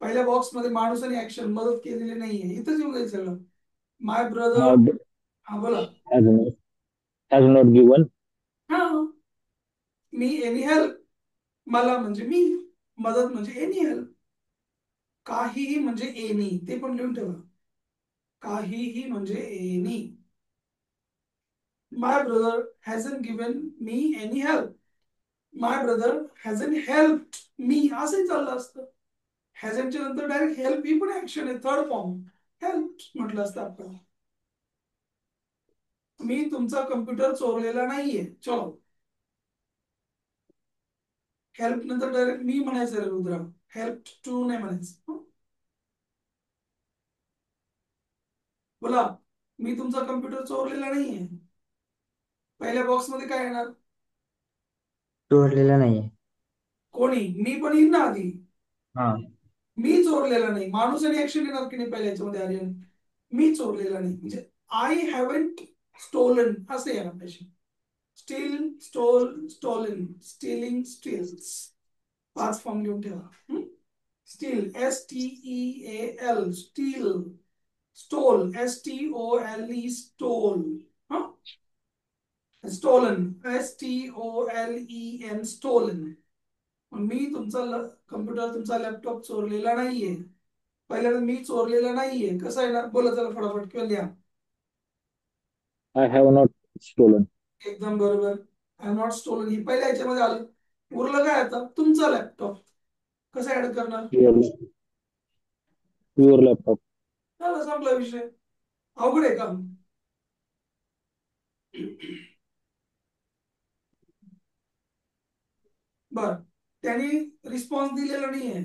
पहिल्या बॉक्स मध्ये माणूस आणि ऍक्शन, मदत केलेली नाहीये, इथंच येऊन जाईल सगळं. माय ब्रदर. हॅड हा बोला. Has not given. हा, मी एनी हेल्प, मला म्हणजे मी, मदत म्हणजे एनी हेल्प. काहीही म्हणजे एनी, ते पण लिहून ठेवा. काहीही म्हणजे any. My brother hasn't given me any help. My brother hasn't help me, असंही चाललं असतं. हॅझनच्या नंतर डायरेक्ट हेल्प ही पण ऍक्शन आहे, थर्ड फॉर्म. हेल्प म्हटलं असतं आपण. मी तुमचा कम्प्युटर चोरलेला नाहीये. चलो, हेल्प नंतर डायरेक्ट मी म्हणायचं रे रुद्रा, हेल्प टू नाही म्हणायचं. बोला, मी तुमचा कम्प्युटर चोरलेला नाहीये. पहिल्या बॉक्स मध्ये काय येणार? चोरलेला नाहीये. कोणी? मी पण येईन ना आधी. हा. मी चोरलेला नाही, माणूस आणि ऍक्शन येणार की नाही पहिल्या याच्यामध्ये? आर्यन, मी चोरलेला नाही म्हणजे आय हॅवंट स्टोलन असं यायला पाहिजे. Steal, stole, stolen, stealing, steals. 5 form लिहून ठेवा. Steal, STEAL, steal. Stole, STOLE, stole. Stolen, STOLEN, stolen. मी तुमचा कम्प्युटर, तुमचा लॅपटॉप चोरलेला नाहीये. पहिल्यांदा मी चोरलेला नाहीये कसं आहे ना, बोला चला फटाफट किंवा लिहा. I have not stolen. एकदम बरोबर. आय नॉट स्टोलन ही पहिल्या याच्यामध्ये आलं. उरलं काय आता? तुमचा लॅपटॉप. कसं ऍड करणार? Your laptop. झालं, संपला विषय. अवघड आहे का? बर, त्यांनी रिस्पॉन्स दिलेला नाहीये.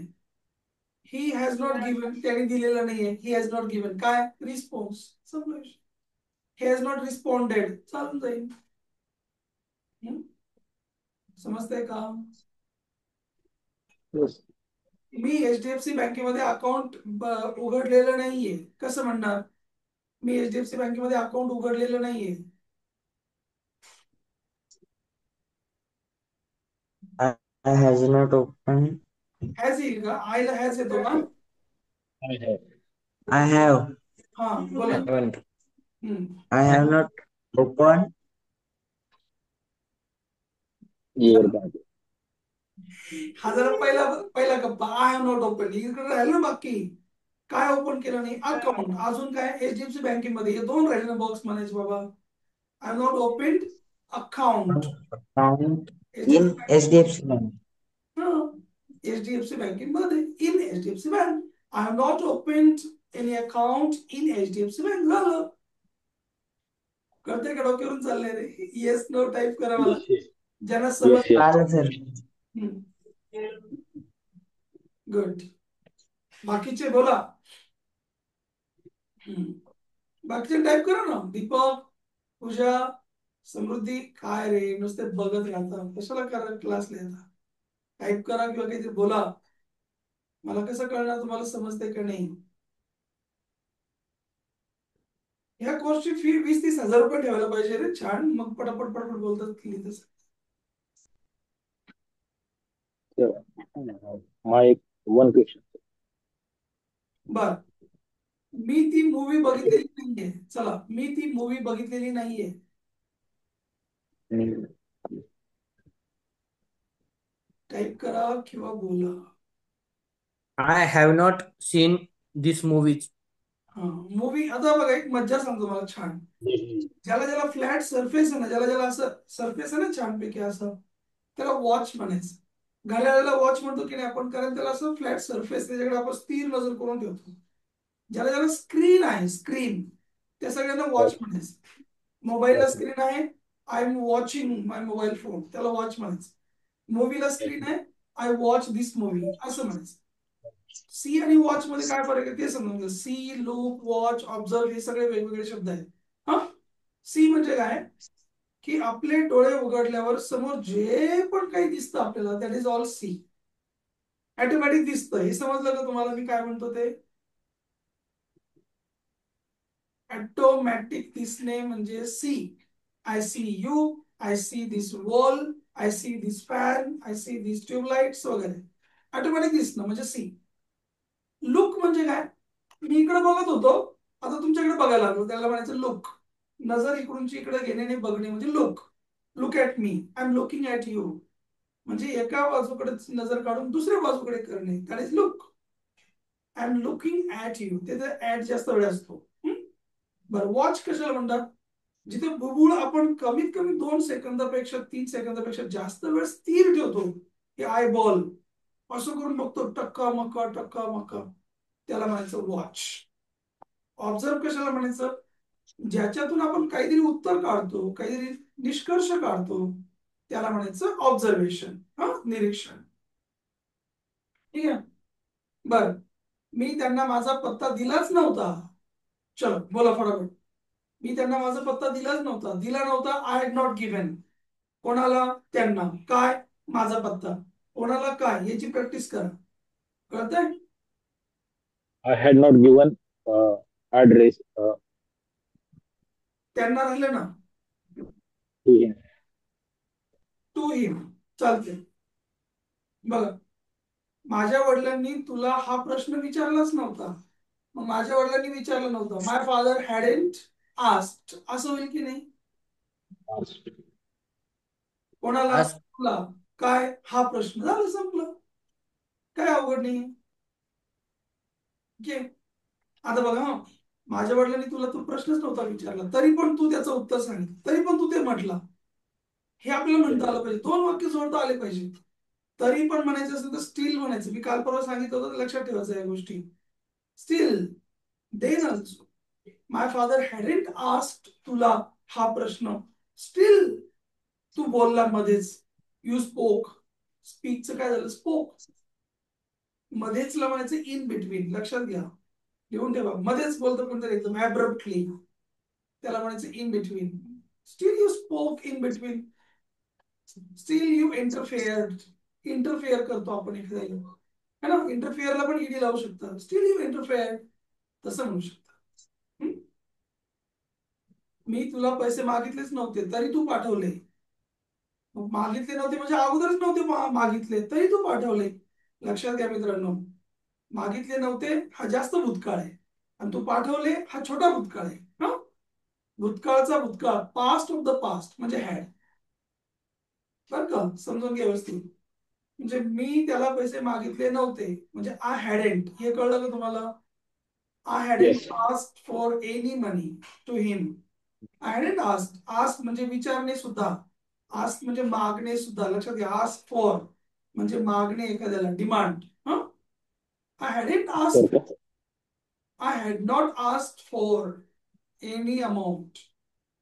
ही हॅज नॉट गिवन, त्यांनी दिलेला नाहीये. ही हॅज नॉट गिवन काय? रिस्पॉन्स. संपला विषय. ही हॅज नॉट रिस्पॉन्डेड चालून जाईल. समजतंय का? येस. मी HDFC बँकेमध्ये अकाउंट उघडलेलं नाहीये, कसं म्हणणार? मी HDFC बँकेमध्ये अकाउंट उघडलेलं नाहीये. I has not opened. Has येईल का? आयला हॅज येतो का? I have. I have. हा बोला. Haven't. हम्म. I have not opened. Your bank. हा जरा पहिला पहिला कप्पा. आय हॅव नॉट ओपन, इकडे राहिलं ना बाकी. काय ओपन केलं नाही? अकाउंट. अजून काय? HDFC बँकेमध्ये हे दोन राहिले ना बॉक्स म्हणायचे बाबा. I not open account Account in HDFC Bank. HDFC बँकेमध्ये in HDFC bank. I have not open any account in HDFC bank. झालं. कळतंय का? डोक्यावरून चाललंय रे. येस नो टाईप करा मला. Yes, yes. ज्यांना Yes, समज. yes. चालेल सर. गुड. बाकीचे बोला. बाकीचे टाईप करा ना. दीपक, पूजा, समृद्धी. काय रे नुसते बघत राहता, कशाला करा क्लासला येता? टाईप करा किंवा काहीतरी बोला. मला कसं कळणार तुम्हाला समजतंय का नाही? ह्या कोर्सची फी 20-30 हजार रुपये ठेवायला पाहिजे रे. छान, मग पटापट पटापट बोलतात लिहितच. My one question. बर. मी ती मूवी बघितलेली नाहीये. चला, मी ती मूवी बघितलेली नाहीये. Mm, टाईप करा किंवा बोला. I have not seen this movies. Movie आता बघा, एक मज्जा सांगतो मला छान. ज्याला ज्याला फ्लॅट सरफेस आहे ना, ज्याला ज्याला असं सरफेस आहे ना छानपैकी असं, त्याला वॉच म्हणायचं. घड्याळाला वॉच म्हणतो की नाही आपण, कारण त्याला असं फ्लॅट सरफेस, त्याच्याकडे आपण स्थिर नजर करून ठेवतो. ज्याला ज्याला स्क्रीन आहे, स्क्रीन, त्या सगळ्यांना वॉच म्हणायचं. मोबाईलला स्क्रीन आहे, I am watching my mobile phone, त्याला वॉच म्हणायचं. मूवीला स्क्रीन आहे, आय वॉच दिस मूवी असं म्हणायचं. सी आणि वॉच मध्ये काय फरक आहे ते समजून घ्या. सी, लुक, वॉच, ऑब्झर्व हे सगळे वेगवेगळे शब्द आहेत. हा, सी म्हणजे काय की आपले डोळे उघडल्यावर समोर जे पण काही दिसतं आपल्याला, that is all see. Automatic दिसतं. हे समजलं का तुम्हाला मी काय म्हणतो ते? ऑटोमॅटिक दिसणे म्हणजे see. I see you, I see this wall, I see this fan, I see this tubelights वगैरे. ऑटोमॅटिक दिसणं म्हणजे सी. लुक म्हणजे काय? मी इकडे बघत होतो, आता तुमच्याकडे बघायला लागलो, त्याला म्हणायचं लुक. नजर इकडूनची इकडे घेणे बघणे म्हणजे look. Look at me, I am looking at you. म्हणजे एका बाजूकडे नजर काढून दुसऱ्या बाजूकडे करणे, that is look. I am looking at you, तिथे ॲट जास्त वेळ असतो. बरं, वॉच कशाला म्हणतात? जिथे बुबुळ आपण कमीत कमी 2 सेकंदापेक्षा 3 सेकंदापेक्षा जास्त वेळ स्थिर ठेवतो, हे आय बॉल असं करून बघतो, टक्का मक्का टक्का मक्का, त्याला म्हणायचं वॉच. ऑब्झर्व कशाला म्हणायचं? ज्याच्यातून आपण काहीतरी उत्तर काढतो, काहीतरी निष्कर्ष काढतो, त्याला म्हणायचं ऑब्झर्वेशन. निरीक्षण. ठीक आहे. बर, मी त्यांना माझा पत्ता दिलाच नव्हता. चलो बोला फटाफट. मी त्यांना माझा पत्ता दिलाच नव्हता. दिला नव्हता, आय हॅड नॉट गिव्हन. कोणाला? त्यांना. काय? माझा पत्ता. कोणाला काय? याची प्रॅक्टिस करा. कळतंय? I had not given address त्यांना राहिलं ना, to him. टू हिम. चालते. बघा, माझ्या वडिलांनी तुला हा प्रश्न विचारलाच नव्हता. मग माझ्या वडिलांनी विचारलं नव्हतं. माय फादर हॅडंट आस्क्ड, असं होईल की नाही? Asked. कोणाला? Ask. तुला. काय? हा प्रश्न. झालं, संपलं. काय अवघड नाही. ओके. आता बघा, माझ्या वडिलांनी तुला तो प्रश्नच नव्हता विचारला, तरी पण तू त्याचं उत्तर सांगितलं, तरी पण तू ते म्हटला. हे आपल्याला म्हणता आलं पाहिजे. 2 वाक्य जोडता आले पाहिजे. तरी पण म्हणायचं असेल तर स्टील म्हणायचं. मी काल परवा सांगितलं होतं, लक्षात ठेवायचं या गोष्टी. Still, then also. My father hadn't asked तुला हा प्रश्न, स्टील तू बोलला मध्येच. You spoke. स्पीकचं काय झालं? स्पोक. मध्येच म्हणायचं इन बिटवीन. लक्षात घ्या, लिहून ठेवा. मध्येच बोलतो कोणतरी एकदम ॲब्रप्टली, त्याला म्हणायचं in between. Still you spoke in between. Still you interfered. Interfere करतो आपण एखाद्याला, है ना? इंटरफेअरला पण ईडी लावू शकता. स्टील यू इंटरफेअर्ड, तसं म्हणू शकता. मी तुला पैसे मागितलेच नव्हते, तरी तू पाठवले. मग मागितले नव्हते म्हणजे अगोदरच नव्हते मागितले, तरी तू पाठवले. लक्षात घ्या मित्रांनो, मागितले नव्हते हा जास्त भूतकाळ आहे, आणि तू पाठवले हा छोटा भूतकाळ आहे. भूतकाळचा भूतकाळ, पास्ट ऑफ द पास्ट म्हणजे हॅड. बरं का? समजून घ्या व्यवस्थित. म्हणजे मी त्याला पैसे मागितले नव्हते म्हणजे आय हॅडंट. हे कळलं का तुम्हाला? I hadn't Yes. Asked for any money to him. I hadn't asked. Ask म्हणजे विचारणे सुद्धा, आस्क म्हणजे मागणे सुद्धा. लक्षात घ्या, आस्क फॉर म्हणजे मागणे, एखाद्याला डिमांड. आय हॅडंट तर आस्क्ड, का I had not asked for any amount.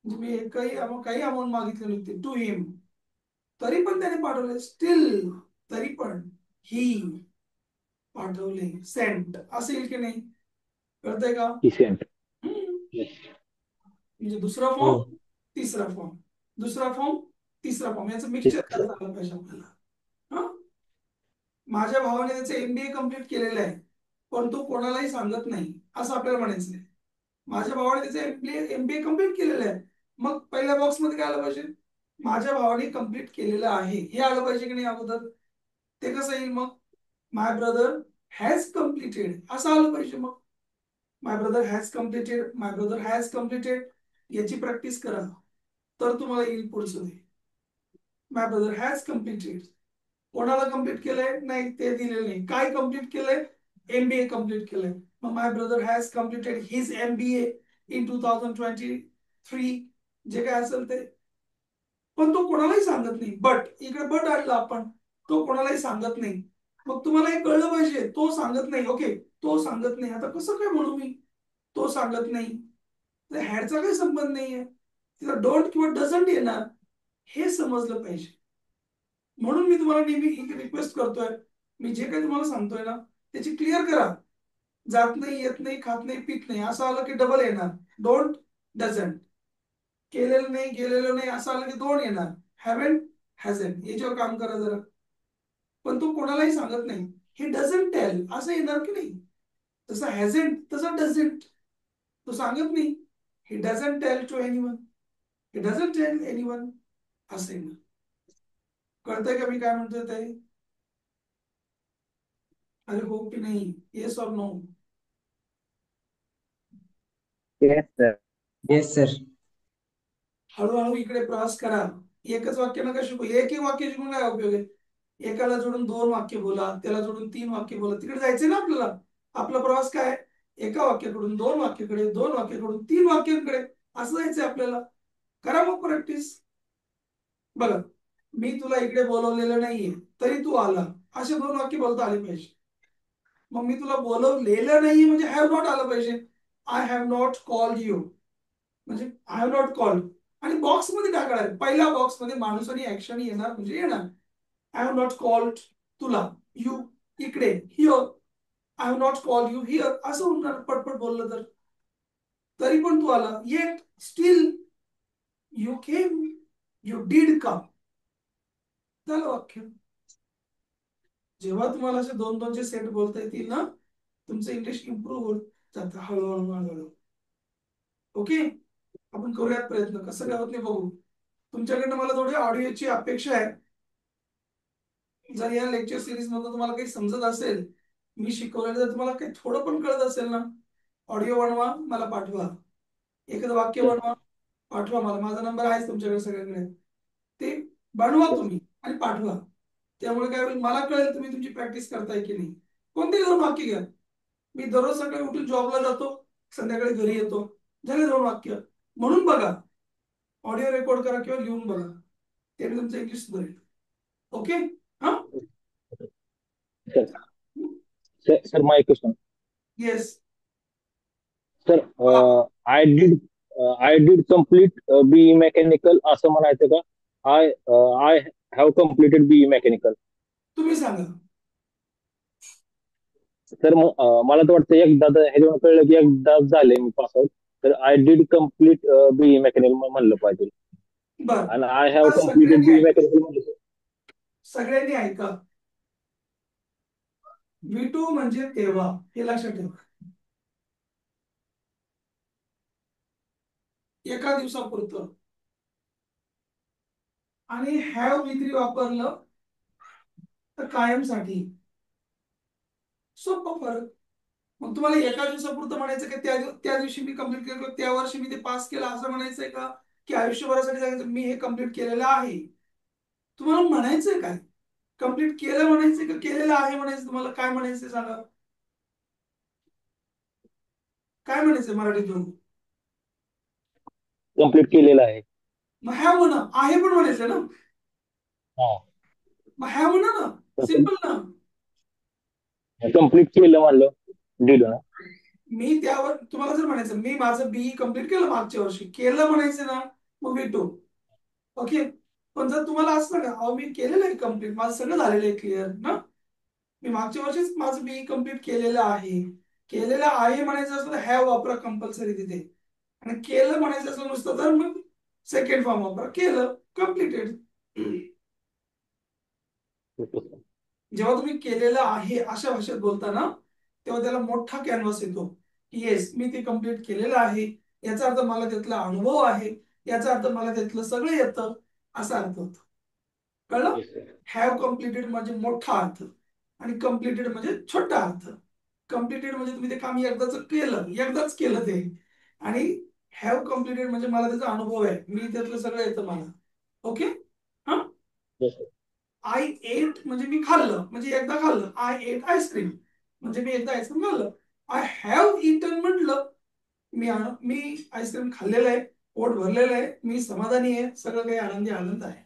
म्हणजे मी काही अमाऊंट मागितली नव्हती टू हिम, तरी पण त्याने पाठवले. स्टील, तरी पण ही पाठवले. सेंट असं येईल की नाही? कळतंय का? ही सेंट. हम्म. येस. म्हणजे दुसरा फॉर्म, तिसरा फॉर्म, दुसरा फॉर्म, तिसरा फॉर्म, याचं मिक्सचर करता आलं पाहिजे आपल्याला. हा, माझ्या भावाने त्याचं एमबीए कम्प्लीट केलेलं आहे, पण तो कोणालाही सांगत नाही, असं आपल्याला म्हणायचं आहे. माझ्या भावाने त्याचं एमबीए कम्प्लीट केलेलं आहे, मग पहिल्या बॉक्स मध्ये काय आलं पाहिजे? माझ्या भावाने कम्प्लीट केलेलं आहे हे आलं पाहिजे की नाही अगोदर? ते कसं येईल मग? माय ब्रदर हॅज कम्प्लिटेड असं आलं पाहिजे. मग my brother has completed, my brother has completed, याची प्रॅक्टिस करा, तर तुम्हाला येईल पुढचं. My brother has completed. कोणाला कम्प्लीट केलंय? नाही, ते दिलेलं नाही. काय कम्प्लीट केलंय? एमबीए कम्प्लीट केलंय. मग my brother has completed his MBA in 2023, जे काय असेल ते. पण तो कोणालाही सांगत नाही. बट इकडे बट आणला आपण, तो कोणालाही सांगत नाही. मग तुम्हाला हे कळलं पाहिजे, तो सांगत नाही. ओके, तो सांगत नाही, आता कसं काय म्हणू मी तो सांगत नाही? हॅडचा काही संबंध नाहीये, तिला डोंट किंवा डझंट येणार, हे समजलं पाहिजे. म्हणून मी तुम्हाला नेहमी रिक्वेस्ट करतोय, मी जे काही तुम्हाला सांगतोय ना त्याची क्लिअर करा. जात नाही, येत नाही, खात नाही, पित नाही असं आलं की डबल येणार. Don't, doesn't. केलेलं नाही, गेलेलं नाही असं आलं की दोन येणार. हॅव्हंट, हॅझंट, याच्यावर काम करा जरा. पण तो कोणालाही सांगत नाही, हे डझंट टेल असं येणार की नाही? तसं हॅझंट, तसं डझंट, तो सांगत नाही. He doesn't tell to anyone, he doesn't tell anyone असं येणार. कळतंय का मी काय म्हणतोय ते? अरे हो की नाही? Yes or no? Yes sir. Yes, sir. हळूहळू इकडे प्रवास करा. एकच वाक्य नका शिकू. एक वाक्य शिकून काय उपयोग आहे? एकाला जोडून दोन वाक्य बोला, त्याला जोडून तीन वाक्य बोला. तिकडे जायचंय ना आपल्याला. आपला प्रवास काय? एका वाक्याकडून दोन वाक्याकडे, दोन वाक्याकडून तीन वाक्यांकडे, असं जायचंय आपल्याला. करा मग प्रॅक्टिस. बघा, मी तुला इकडे बोलवलेलं नाहीये तरी तू आला, असे दोन वाक्य बोलता आले पाहिजे. मग मी तुला बोलवलेलं नाही म्हणजे हॅव नॉट आलं पाहिजे. I have not called you म्हणजे आय हॅव नॉट कॉल्ड. आणि बॉक्स मध्ये काय करायचं? पहिल्या बॉक्स मध्ये माणूस आणि ऍक्शन येणार म्हणजे येणार. आय हॅव नॉट कॉल्ड तुला, यू इकडे, here. I have not called you here असं होणार पटपट बोललं तर. तरी पण तू आला. Yet still you came, you did come. झालं वाक्य. जेव्हा तुम्हाला असे दोन दोनचे सेट बोलता येतील ना, तुमचं इंग्लिश इम्प्रूव्ह होत जातं हळूहळू हळूहळू. ओके, आपण करूयात प्रयत्न. कसं काय होत नाही बघू. तुमच्याकडनं मला थोडी ऑडिओची अपेक्षा आहे. जर या लेक्चर सिरीज मधून तुम्हाला काही समजत असेल, मी शिकवलेलं जर तुम्हाला काही थोडं पण कळत असेल ना, ऑडिओ बनवा, मला पाठवा. एखादं वाक्य बनवा, पाठवा मला. माझा नंबर आहे तुमच्याकडे सगळ्यांकडे. ते बनवा तुम्ही आणि पाठवा. त्यामुळे काय होईल, मला कळेल तुम्ही तुमची प्रॅक्टिस करताय की नाही. कोणतेही दोन वाक्य घ्या. मी दररोज सकाळी उठून जॉबला जातो, संध्याकाळी घरी येतो, झाले दोन वाक्य. म्हणून बघा, ऑडिओ रेकॉर्ड करा किंवा लिहून बघा, त्याने तुमचं इंग्लिश सुधारेल. ओके. हा, sir my question. Yes. Sir I did complete BE mechanical असं म्हणायचं का? I I have completed BE mechanical. तुम्ही सांगा. तर मला तर वाटतं एकदा ह्याच्यावर कळलं की एकदा झालंय मी पास आउट, तर I did complete BE mechanical म्हणलं पाहिजे. बर, आणि आय हॅव आता कम्प्लिटेड बीई मेकॅनिकल म्हणलं. सगळ्यांनी ऐका. V2 म्हणजे तेव्हा, हे लक्षात ठेवा. एका दिवसापुरतं. आणि हॅव V3 वापरलं तर कायमसाठी. सोपं फरक. मग तुम्हाला एका दिवसापुरतं म्हणायचं का त्या दिवशी मी कम्प्लीट केलं, त्या वर्षी मी ते पास केलं असं म्हणायचंय का, की आयुष्यभरासाठी सांगायचं मी हे कम्प्लीट केलेलं आहे? तुम्हाला म्हणायचंय काय? कम्प्लीट केलं म्हणायचं का केलेलं आहे म्हणायचं? तुम्हाला काय म्हणायचं सांगा. काय म्हणायचंय मराठीतून? कम्प्लीट केलेलं आहे. मग हॅव म्हणा, आहे पण म्हणायचं ना, हा, मग हॅव म्हणा ना, सिम्पल ना. कम्प्लीट केलं म्हणलं डीड ना. मी त्यावर तुम्हाला जर म्हणायचं मी माझं बीई कम्प्लीट केलं मागच्या वर्षी, केलं म्हणायचं ना, मग वी टू. ओके. पण जर तुम्हाला असं का अहो मी केलेलं आहे कम्प्लीट, माझं सगळं झालेलं आहे क्लिअर ना, मी मागच्या वर्षीच माझं बीई कम्प्लीट केलेलं आहे, केलेलं आहे म्हणायचं असलं तर हॅव वापरा कंपल्सरी तिथे, आणि केलं म्हणायचं असलं नुसतं तर मग सेकंड फॉर्म वापरा, केलं कम्प्लिटेड. जेव्हा तुम्ही केलेलं आहे अशा भाषेत बोलता ना, तेव्हा त्याला मोठा कॅनव्हास येतो की येस मी ते कम्प्लीट केलेलं आहे, याचा अर्थ मला त्यातला अनुभव आहे, याचा अर्थ मला त्यातलं सगळं येतं, असा अर्थ होतो. कळलं? हॅव कम्प्लिटेड म्हणजे मोठा अर्थ, आणि कम्प्लिटेड म्हणजे छोटा अर्थ. कम्प्लिटेड म्हणजे तुम्ही ते काम एकदाच केलं ते, आणि हॅव कम्प्लिटेड म्हणजे मला त्याचा अनुभव आहे, मी त्यातलं सगळं येतं मला. ओके. हा. आय एट म्हणजे मी खाल्लं, म्हणजे एकदा खाल्लं. आय एट आईस्क्रीम म्हणजे मी एकदा आईस्क्रीम खाल्लं. आय हॅव इटन म्हटलं मी मी आईस्क्रीम खाल्लेलं आहे, पोट भरलेलं आहे, मी समाधानी आहे, सगळं काही आनंदी आनंद आहे.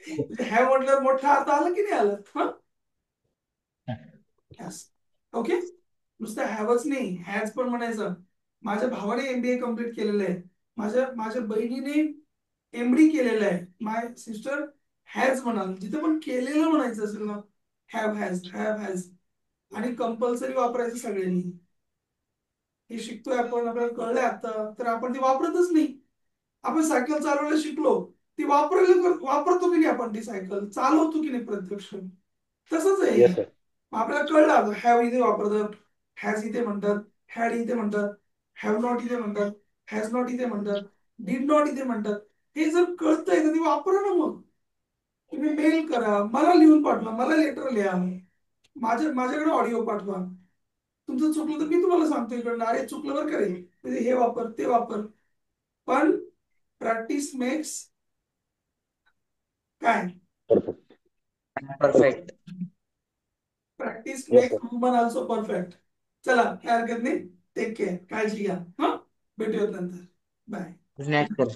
म्हणजे हॅव म्हटलं मोठा अर्थ आला की नाही आलं? हा. ओके. नुसतं हॅवच नाही, हॅज पण म्हणायचं. माझ्या भावाने एमबीए कम्प्लीट केलेलं आहे, माझ्या माझ्या बहिणीने एमडी केलेलं आहे, माय सिस्टर हॅज म्हणाल, जिथे पण केलेलं म्हणायचं असेल ना, हॅव हॅज, आणि कंपल्सरी वापरायचं सगळ्यांनी. हे शिकतोय आपण, आपल्याला कळलंय आता, तर आपण ते वापरतच नाही. आपण सायकल चालवायला शिकलो, ती वापरतो की नाही, आपण ती सायकल चालवतो की नाही प्रत्यक्ष, तसंच आहे. Yes sir. आपल्याला कळलं हॅव इथे वापरतात, हॅज इथे म्हणतात, हॅड इथे म्हणतात, हॅव नॉट इथे म्हणतात, हॅज नॉट इथे म्हणतात, डिड नॉट इथे म्हणतात. हे जर कळतंय तर ते वापरा ना. मग तुम्ही मेल करा, मला लिहून पाठवा, मला लेटर लिहा, माझ्याकडे ऑडिओ पाठवा. तुमचं चुकलं तर मी तुम्हाला सांगतो इकडनं, अरे चुकलं बरं करेल, म्हणजे हे वापर ते वापर. पण प्रॅक्टिस मेक्स काय, perfect. Practice yes makes sir. Human also perfect. चला काय हरकत नाही, टेक केअर, काळजी घ्या. हा, भेटूयात नंतर. बाय. Good night sir.